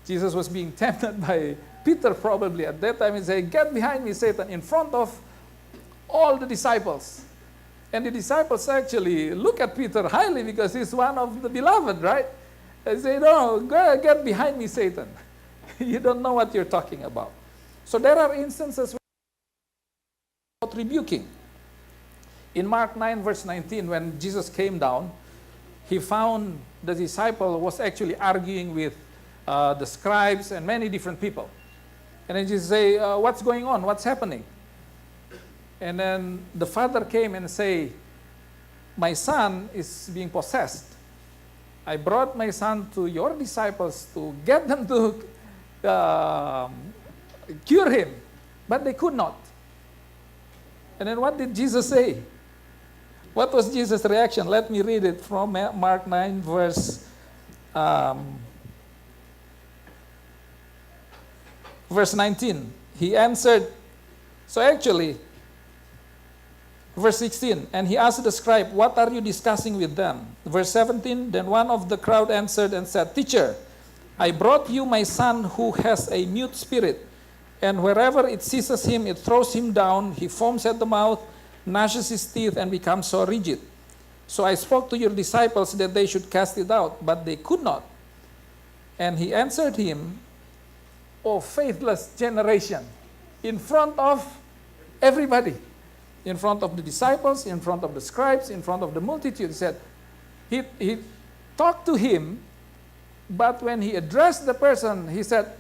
Jesus was being tempted by Peter probably at that time and say, "Get behind me, Satan," in front of all the disciples. And the disciples actually look at Peter highly because he's one of the beloved, right? They say, "No, get behind me, Satan." You don't know what you're talking about. So there are instances about rebuking. In Mark 9, verse 19, when Jesus came down, he found the disciple was actually arguing with the scribes and many different people. And then Jesus say, "What's going on? What's happening?" And then the father came and say, "My son is being possessed. I brought my son to your disciples to get them to cure him, but they could not." And then what did Jesus say? What was Jesus' reaction? Let me read it from Mark 9, verse 19. He answered, so actually, verse 16, and he asked the scribe, "What are you discussing with them?" Verse 17, then one of the crowd answered and said, "Teacher, I brought you my son who has a mute spirit, and wherever it seizes him, it throws him down. He foams at the mouth, gnashes his teeth, and becomes so rigid. So I spoke to your disciples that they should cast it out, but they could not." And he answered him, "O faithless generation," in front of everybody, in front of the disciples, in front of the scribes, in front of the multitude. He said, he talked to him, but when he addressed the person, he said,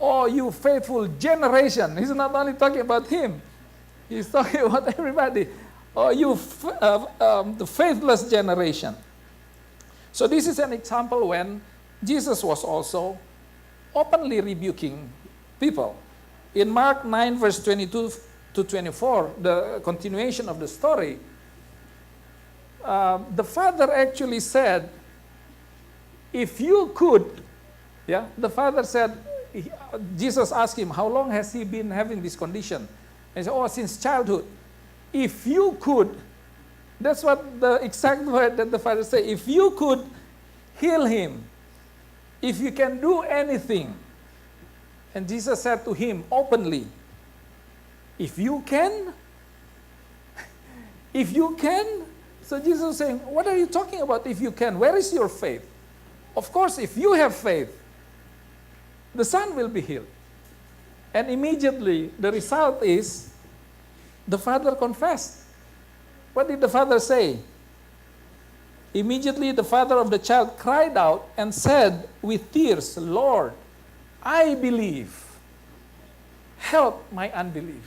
"Oh, you faithful generation." He's not only talking about him, he's talking about everybody. "Oh, you the faithless generation." So this is an example when Jesus was also openly rebuking people. In Mark 9, verse 22 to 24, the continuation of the story, the father actually said, "If you could," the father said, Jesus asked him, "How long has he been having this condition?" And he said, "Oh, since childhood." "If you could," that's what the exact word that the father said, "if you could heal him, if you can do anything." And Jesus said to him openly, "If you can?" If you can? So Jesus was saying, what are you talking about if you can? Where is your faith? Of course, if you have faith, the son will be healed. And immediately, the result is, the father confessed. What did the father say? Immediately, the father of the child cried out and said with tears, "Lord, I believe. Help my unbelief."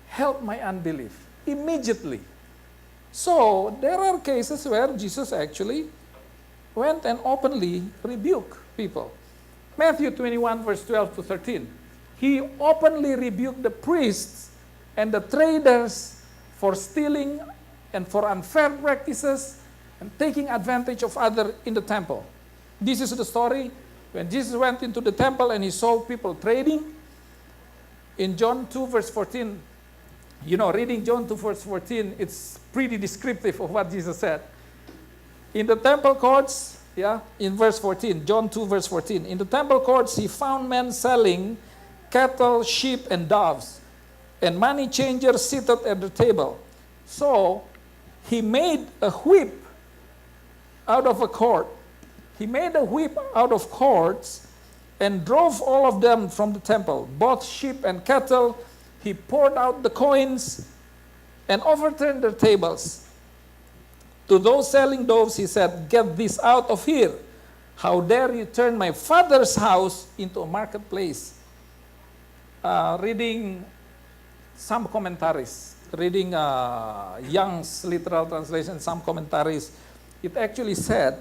Help my unbelief. Immediately. So, there are cases where Jesus actually went and openly rebuked people. Matthew 21, verse 12 to 13. He openly rebuked the priests and the traders for stealing and for unfair practices and taking advantage of others in the temple. This is the story when Jesus went into the temple and he saw people trading. In John 2, verse 14, reading John 2, verse 14, it's pretty descriptive of what Jesus said. In the temple courts, in verse 14, John 2, verse 14, in the temple courts he found men selling cattle, sheep, and doves, and money changers seated at the table. So he made a whip out of a cord. He made a whip out of cords and drove all of them from the temple, both sheep and cattle. He poured out the coins and overturned their tables. To those selling doves, he said, "Get this out of here. How dare you turn my father's house into a marketplace?" Reading some commentaries, reading Young's literal translation, some commentaries, it actually said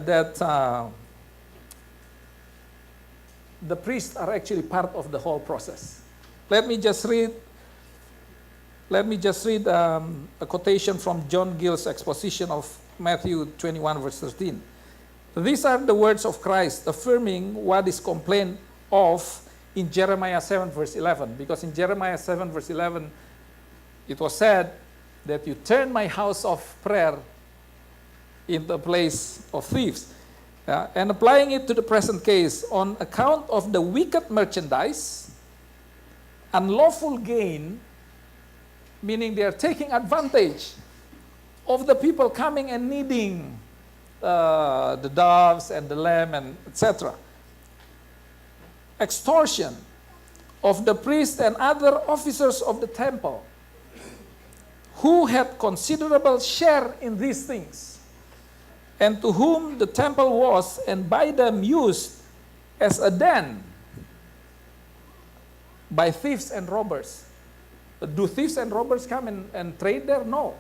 that the priests are actually part of the whole process. Let me just read a quotation from John Gill's exposition of Matthew 21, verse 13. These are the words of Christ affirming what is complained of in Jeremiah 7, verse 11. Because in Jeremiah 7, verse 11, it was said that you turn my house of prayer into a place of thieves. And applying it to the present case, on account of the wicked merchandise, unlawful gain, meaning they are taking advantage of the people coming and needing the doves and the lamb and etc. Extortion of the priests and other officers of the temple who had considerable share in these things, and to whom the temple was and by them used as a den by thieves and robbers. Do thieves and robbers come and trade there? No.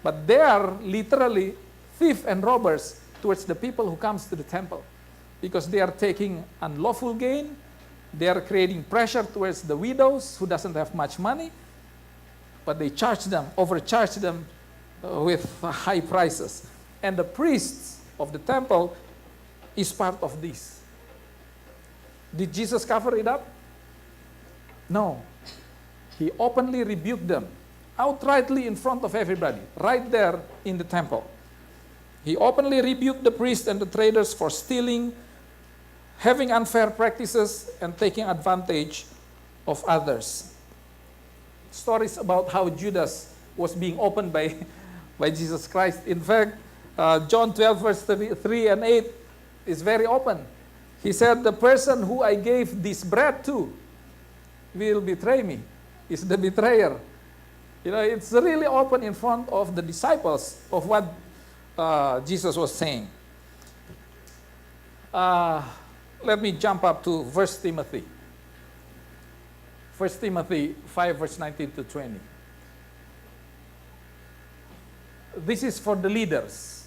But they are literally thieves and robbers towards the people who comes to the temple, because they are taking unlawful gain. They are creating pressure towards the widows who doesn't have much money, but they overcharge them with high prices. And the priests of the temple is part of this. Did Jesus cover it up? No. He openly rebuked them, outrightly in front of everybody, right there in the temple. He openly rebuked the priests and the traders for stealing, having unfair practices, and taking advantage of others. Stories about how Judas was being opened by Jesus Christ. In fact, John 12, verse 3 and 8 is very open. He said, "The person who I gave this bread to will betray me." Is the betrayer. You know, it's really open in front of the disciples of what Jesus was saying. Let me jump up to 1 Timothy. 1 Timothy 5, verse 19 to 20. This is for the leaders.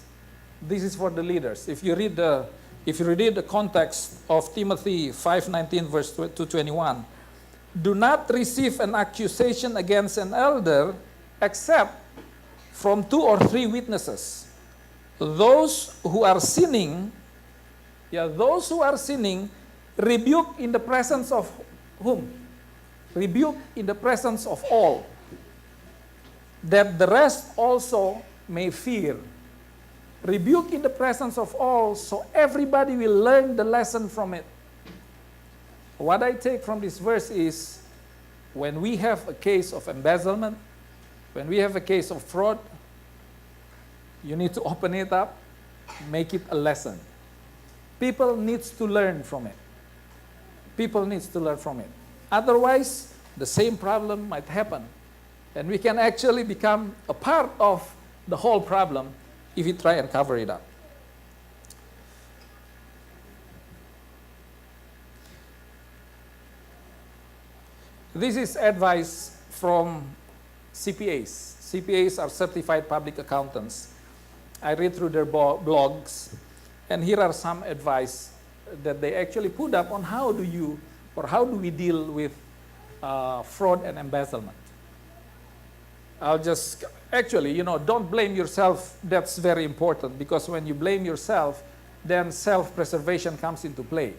This is for the leaders. If you read the context of Timothy 5:19, verse 21, do not receive an accusation against an elder except from 2 or 3 witnesses. Those who are sinning, rebuke in the presence of whom? Rebuke in the presence of all, that the rest also may fear. Rebuke in the presence of all, so everybody will learn the lesson from it. What I take from this verse is, when we have a case of embezzlement, when we have a case of fraud, you need to open it up, make it a lesson. People need to learn from it. People need to learn from it. Otherwise, the same problem might happen. And we can actually become a part of the whole problem if we try and cover it up. This is advice from CPAs. CPAs are certified public accountants. I read through their blogs, and here are some advice that they actually put up on how do we deal with fraud and embezzlement. I'll just, don't blame yourself. That's very important, because when you blame yourself, then self-preservation comes into play.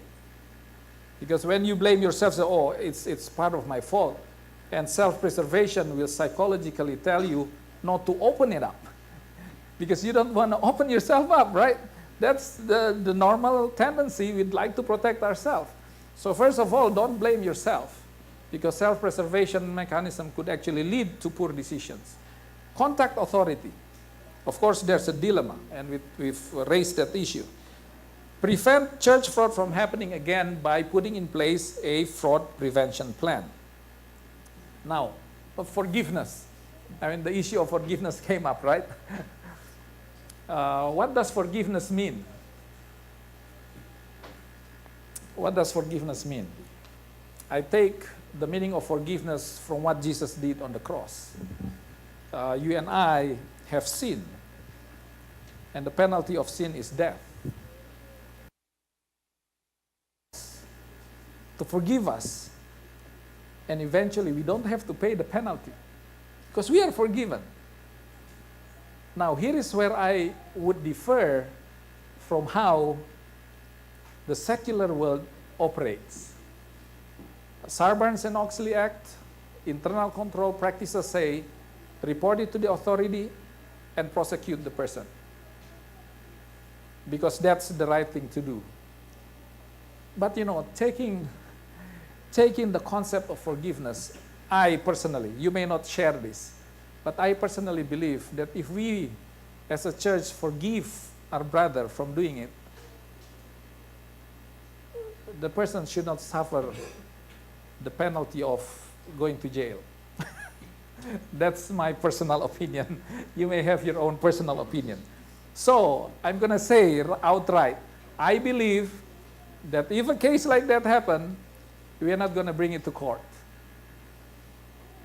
Because when you blame yourself, say, "Oh, it's part of my fault," and self-preservation will psychologically tell you not to open it up, because you don't want to open yourself up, right? That's the normal tendency. We'd like to protect ourselves. So first of all, don't blame yourself, because self-preservation mechanism could actually lead to poor decisions. Contact authority. Of course, there's a dilemma, and we've raised that issue. Prevent church fraud from happening again by putting in place a fraud prevention plan. Now, forgiveness. I mean, the issue of forgiveness came up, right? What does forgiveness mean? What does forgiveness mean? I take the meaning of forgiveness from what Jesus did on the cross. You and I have sinned, and the penalty of sin is death. To forgive us, and eventually we don't have to pay the penalty because we are forgiven. Now, here is where I would differ from how the secular world operates. Sarbanes-Oxley Act, internal control practices say, report it to the authority and prosecute the person, because that's the right thing to do. But taking the concept of forgiveness, I personally, you may not share this, but I personally believe that if we as a church forgive our brother from doing it, the person should not suffer the penalty of going to jail. That's my personal opinion. You may have your own personal opinion. So I'm going to say outright, I believe that if a case like that happens, we are not going to bring it to court.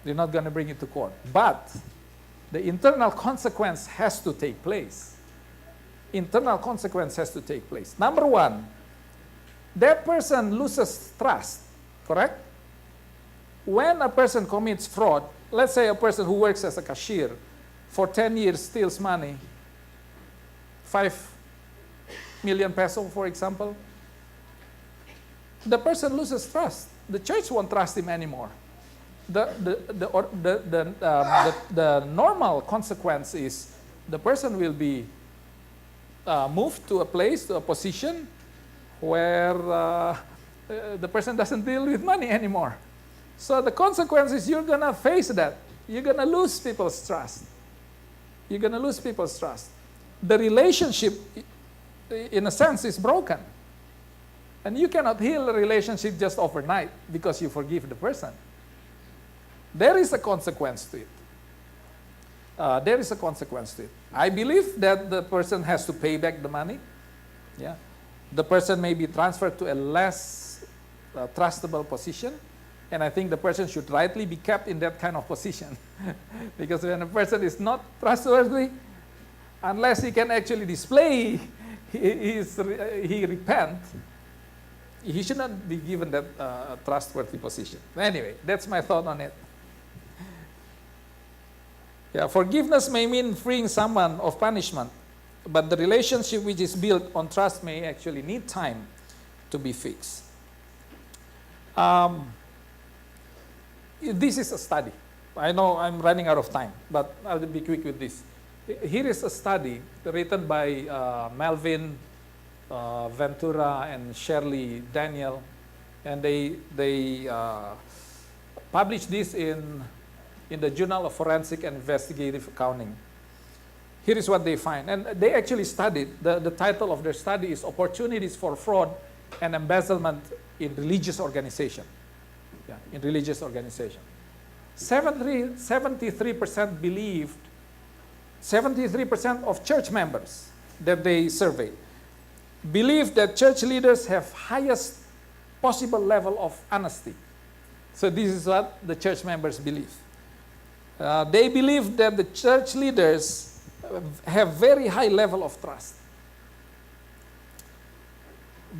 We're not going to bring it to court. But the internal consequence has to take place. Internal consequence has to take place. Number one, that person loses trust, correct? When a person commits fraud, let's say a person who works as a cashier for 10 years steals money, 5 million peso, for example, the person loses trust. The church won't trust him anymore. The normal consequence is the person will be moved to a place, to a position where the person doesn't deal with money anymore. So the consequence is you're going to face that. You're going to lose people's trust. You're going to lose people's trust. The relationship, in a sense, is broken. And you cannot heal a relationship just overnight because you forgive the person. There is a consequence to it. There is a consequence to it. I believe that the person has to pay back the money. Yeah. The person may be transferred to a less trustable position. And I think the person should rightly be kept in that kind of position. Because when a person is not trustworthy, unless he can actually display he repent, he should not be given that trustworthy position. Anyway, that's my thought on it. Yeah, forgiveness may mean freeing someone of punishment, but the relationship which is built on trust may actually need time to be fixed. This is a study. I know I'm running out of time, but I'll be quick with this. Here is a study written by Melvin Ventura and Shirley Daniel, and they published this in the Journal of Forensic and Investigative Accounting. Here is what they find, and they actually studied, the title of their study is Opportunities for Fraud and Embezzlement in Religious Organization. Yeah, in religious organization. 73% believed, 73% of church members that they surveyed believe that church leaders have highest possible level of honesty. So this is what the church members believe. They believe that the church leaders have very high level of trust.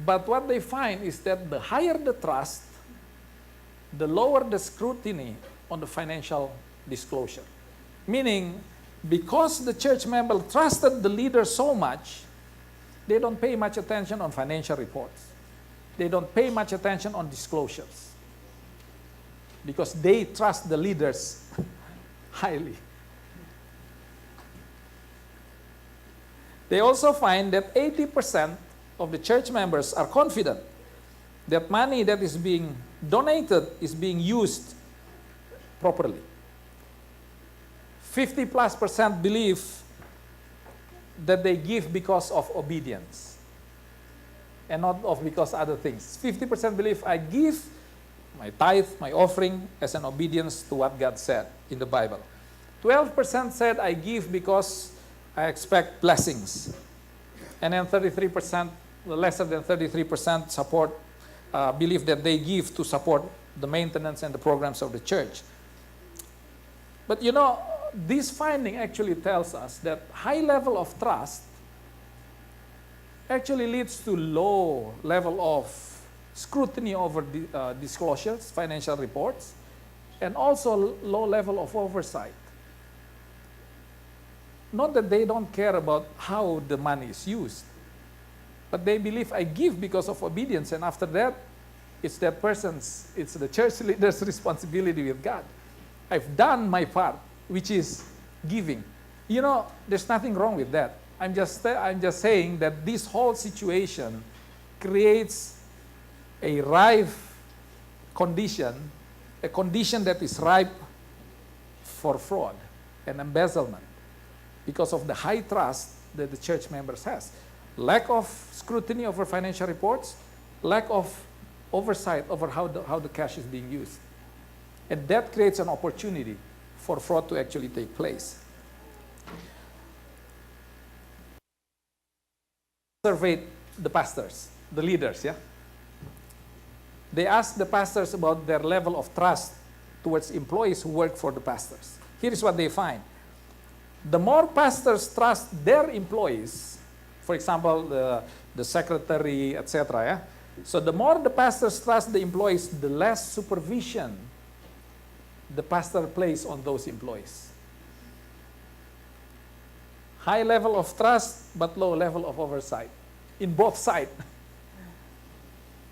But what they find is that the higher the trust, the lower the scrutiny on the financial disclosure. Meaning, because the church member trusted the leader so much, they don't pay much attention on financial reports. They don't pay much attention on disclosures. Because they trust the leaders highly. They also find that 80% of the church members are confident that money that is being donated is being used properly. 50+% believe that they give because of obedience and not of because other things. 50% believe I give my tithe, my offering as an obedience to what God said in the Bible. 12% said I give because I expect blessings. And then 33%, lesser than 33% support, believe that they give to support the maintenance and the programs of the church. But you know, this finding actually tells us that high level of trust actually leads to low level of scrutiny over disclosures, financial reports, and also low level of oversight. Not that they don't care about how the money is used, but they believe I give because of obedience, and after that, it's the church leader's responsibility with God. I've done my part, which is giving. You know, there's nothing wrong with that. I'm just saying that this whole situation creates a ripe condition, a condition that is ripe for fraud and embezzlement because of the high trust that the church members has. Lack of scrutiny over financial reports, lack of oversight over how the cash is being used. And that creates an opportunity for fraud to actually take place. Surveyed the pastors, the leaders, yeah? They asked the pastors about their level of trust towards employees who work for the pastors. Here is what they find. The more pastors trust their employees, for example, the secretary, etc., yeah? So the more the pastors trust the employees, the less supervision the pastor plays on those employees. High level of trust, but low level of oversight in both sides.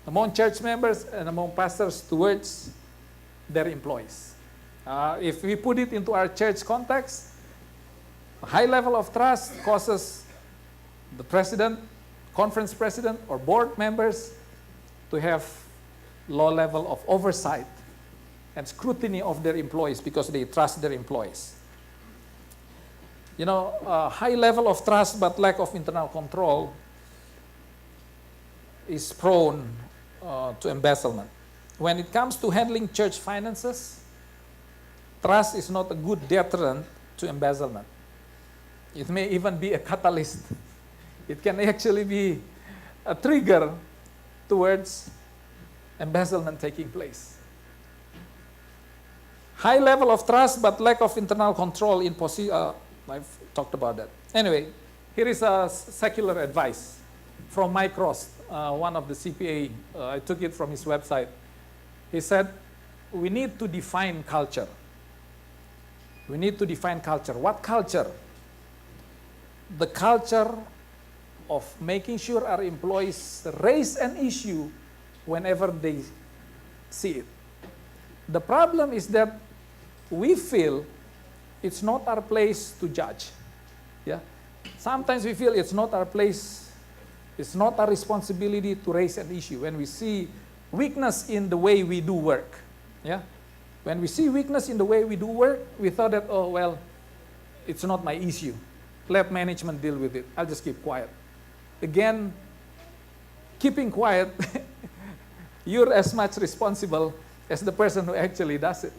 Among church members and among pastors towards their employees. If we put it into our church context, a high level of trust causes the president, conference president, or board members to have low level of oversight and scrutiny of their employees because they trust their employees. You know, high level of trust but lack of internal control is prone to embezzlement. When it comes to handling church finances, trust is not a good deterrent to embezzlement. It may even be a catalyst. It can actually be a trigger towards embezzlement taking place. High level of trust but lack of internal control in I've talked about that. Anyway, here is a secular advice from Mike Ross, one of the CPA. I took it from his website. He said, we need to define culture. We need to define culture. What culture? The culture of making sure our employees raise an issue whenever they see it. The problem is that we feel it's not our place to judge. Yeah? Sometimes we feel it's not our place, it's not our responsibility to raise an issue when we see weakness in the way we do work. Yeah? When we see weakness in the way we do work, we thought that, oh, well, it's not my issue. Let management deal with it. I'll just keep quiet. Again, keeping quiet, you're as much responsible as the person who actually does it.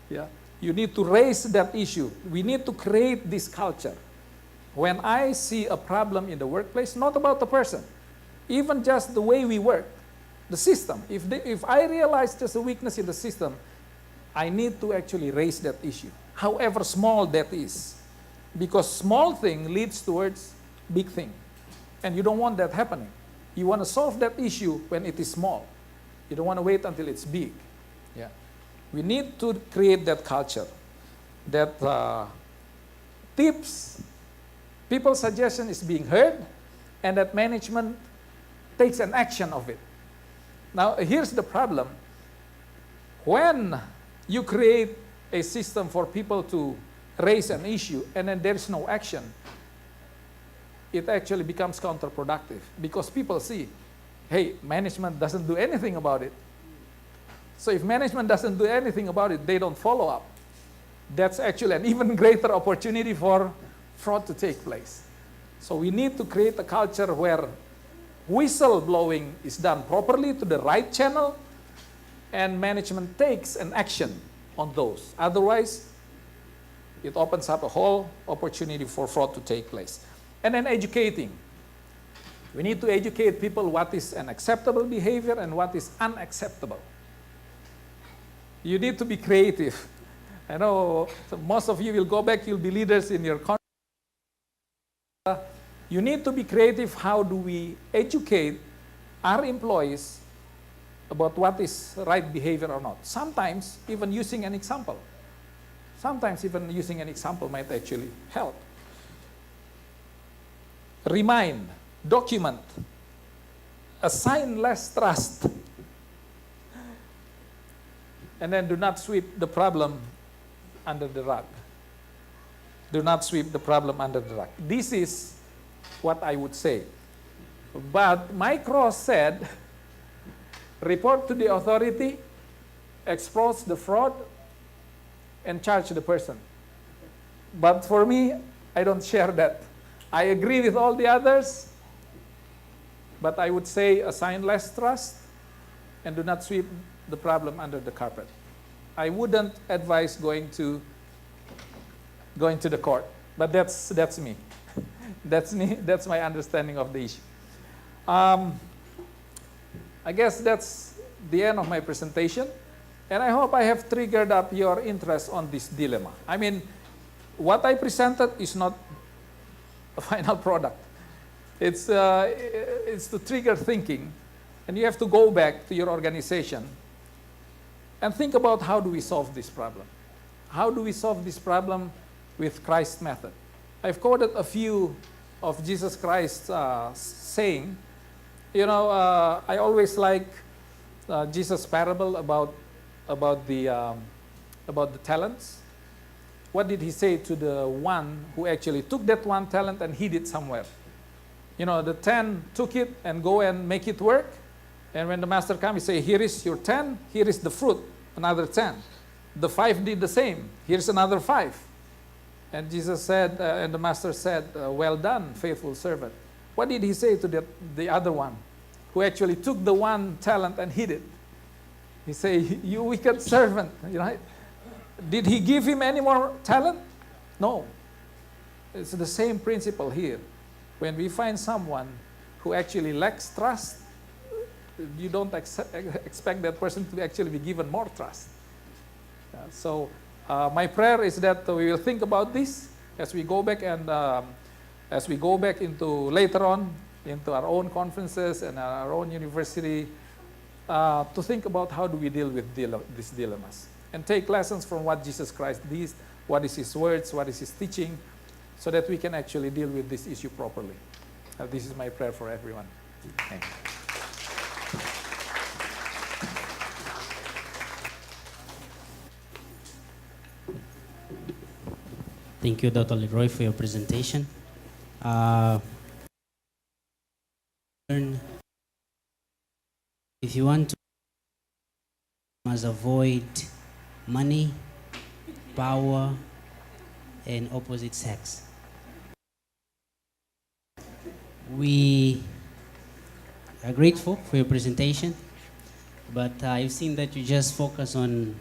Yeah? You need to raise that issue. We need to create this culture. When I see a problem in the workplace, not about the person, even just the way we work, the system. If I realize there's a weakness in the system, I need to actually raise that issue, however small that is. Because small thing leads towards big thing. And you don't want that happening. You want to solve that issue when it is small. You don't want to wait until it's big. Yeah. We need to create that culture, that tips, people's suggestion is being heard, and that management takes an action of it. Now, here's the problem. When you create a system for people to raise an issue and then there's no action, it actually becomes counterproductive because people see, hey, management doesn't do anything about it. So if management doesn't do anything about it, they don't follow up. That's actually an even greater opportunity for fraud to take place. So we need to create a culture where whistle blowing is done properly to the right channel, and management takes an action on those. Otherwise, it opens up a whole opportunity for fraud to take place. And then educating. We need to educate people what is an acceptable behavior and what is unacceptable. You need to be creative. I know most of you will go back, you'll be leaders in your country. You need to be creative. How do we educate our employees about what is right behavior or not? Sometimes even using an example. Sometimes even using an example might actually help. Remind, document, assign less trust, and then do not sweep the problem under the rug. Do not sweep the problem under the rug. This is what I would say. But my cross said, report to the authority, expose the fraud, and charge the person. But for me, I don't share that. I agree with all the others, but I would say assign less trust and do not sweep the problem under the carpet. I wouldn't advise going to the court, but that's me. That's me. That's my understanding of the issue. I guess that's the end of my presentation, and I hope I have triggered up your interest on this dilemma. I mean, what I presented is not a final product. It's to trigger thinking, and you have to go back to your organization and think about how do we solve this problem. How do we solve this problem with Christ's method? I've quoted a few of Jesus Christ's saying. You know, I always like Jesus' parable about the talents. What did he say to the one who actually took that one talent and hid it somewhere? You know, the 10 took it and go and make it work. And when the master comes, he say, here is your 10, here is the fruit, another 10. The 5 did the same, here's another 5. And Jesus said, and the master said, well done, faithful servant. What did he say to the other one who actually took the one talent and hid it? He said, you wicked servant. You know, did he give him any more talent? No. It's the same principle here. When we find someone who actually lacks trust, you don't expect that person to actually be given more trust. So my prayer is that we will think about this as we go back and as we go back into later on into our own conferences and our own university, to think about how do we deal with these dilemmas and take lessons from what Jesus Christ did, what is his words, what is his teaching, so that we can actually deal with this issue properly. This is my prayer for everyone. Thank you. Thank you, Dr. LeRoy, for your presentation. If you want to, you must avoid money, power, and opposite sex. We are grateful for your presentation, but I've seen that you just focus on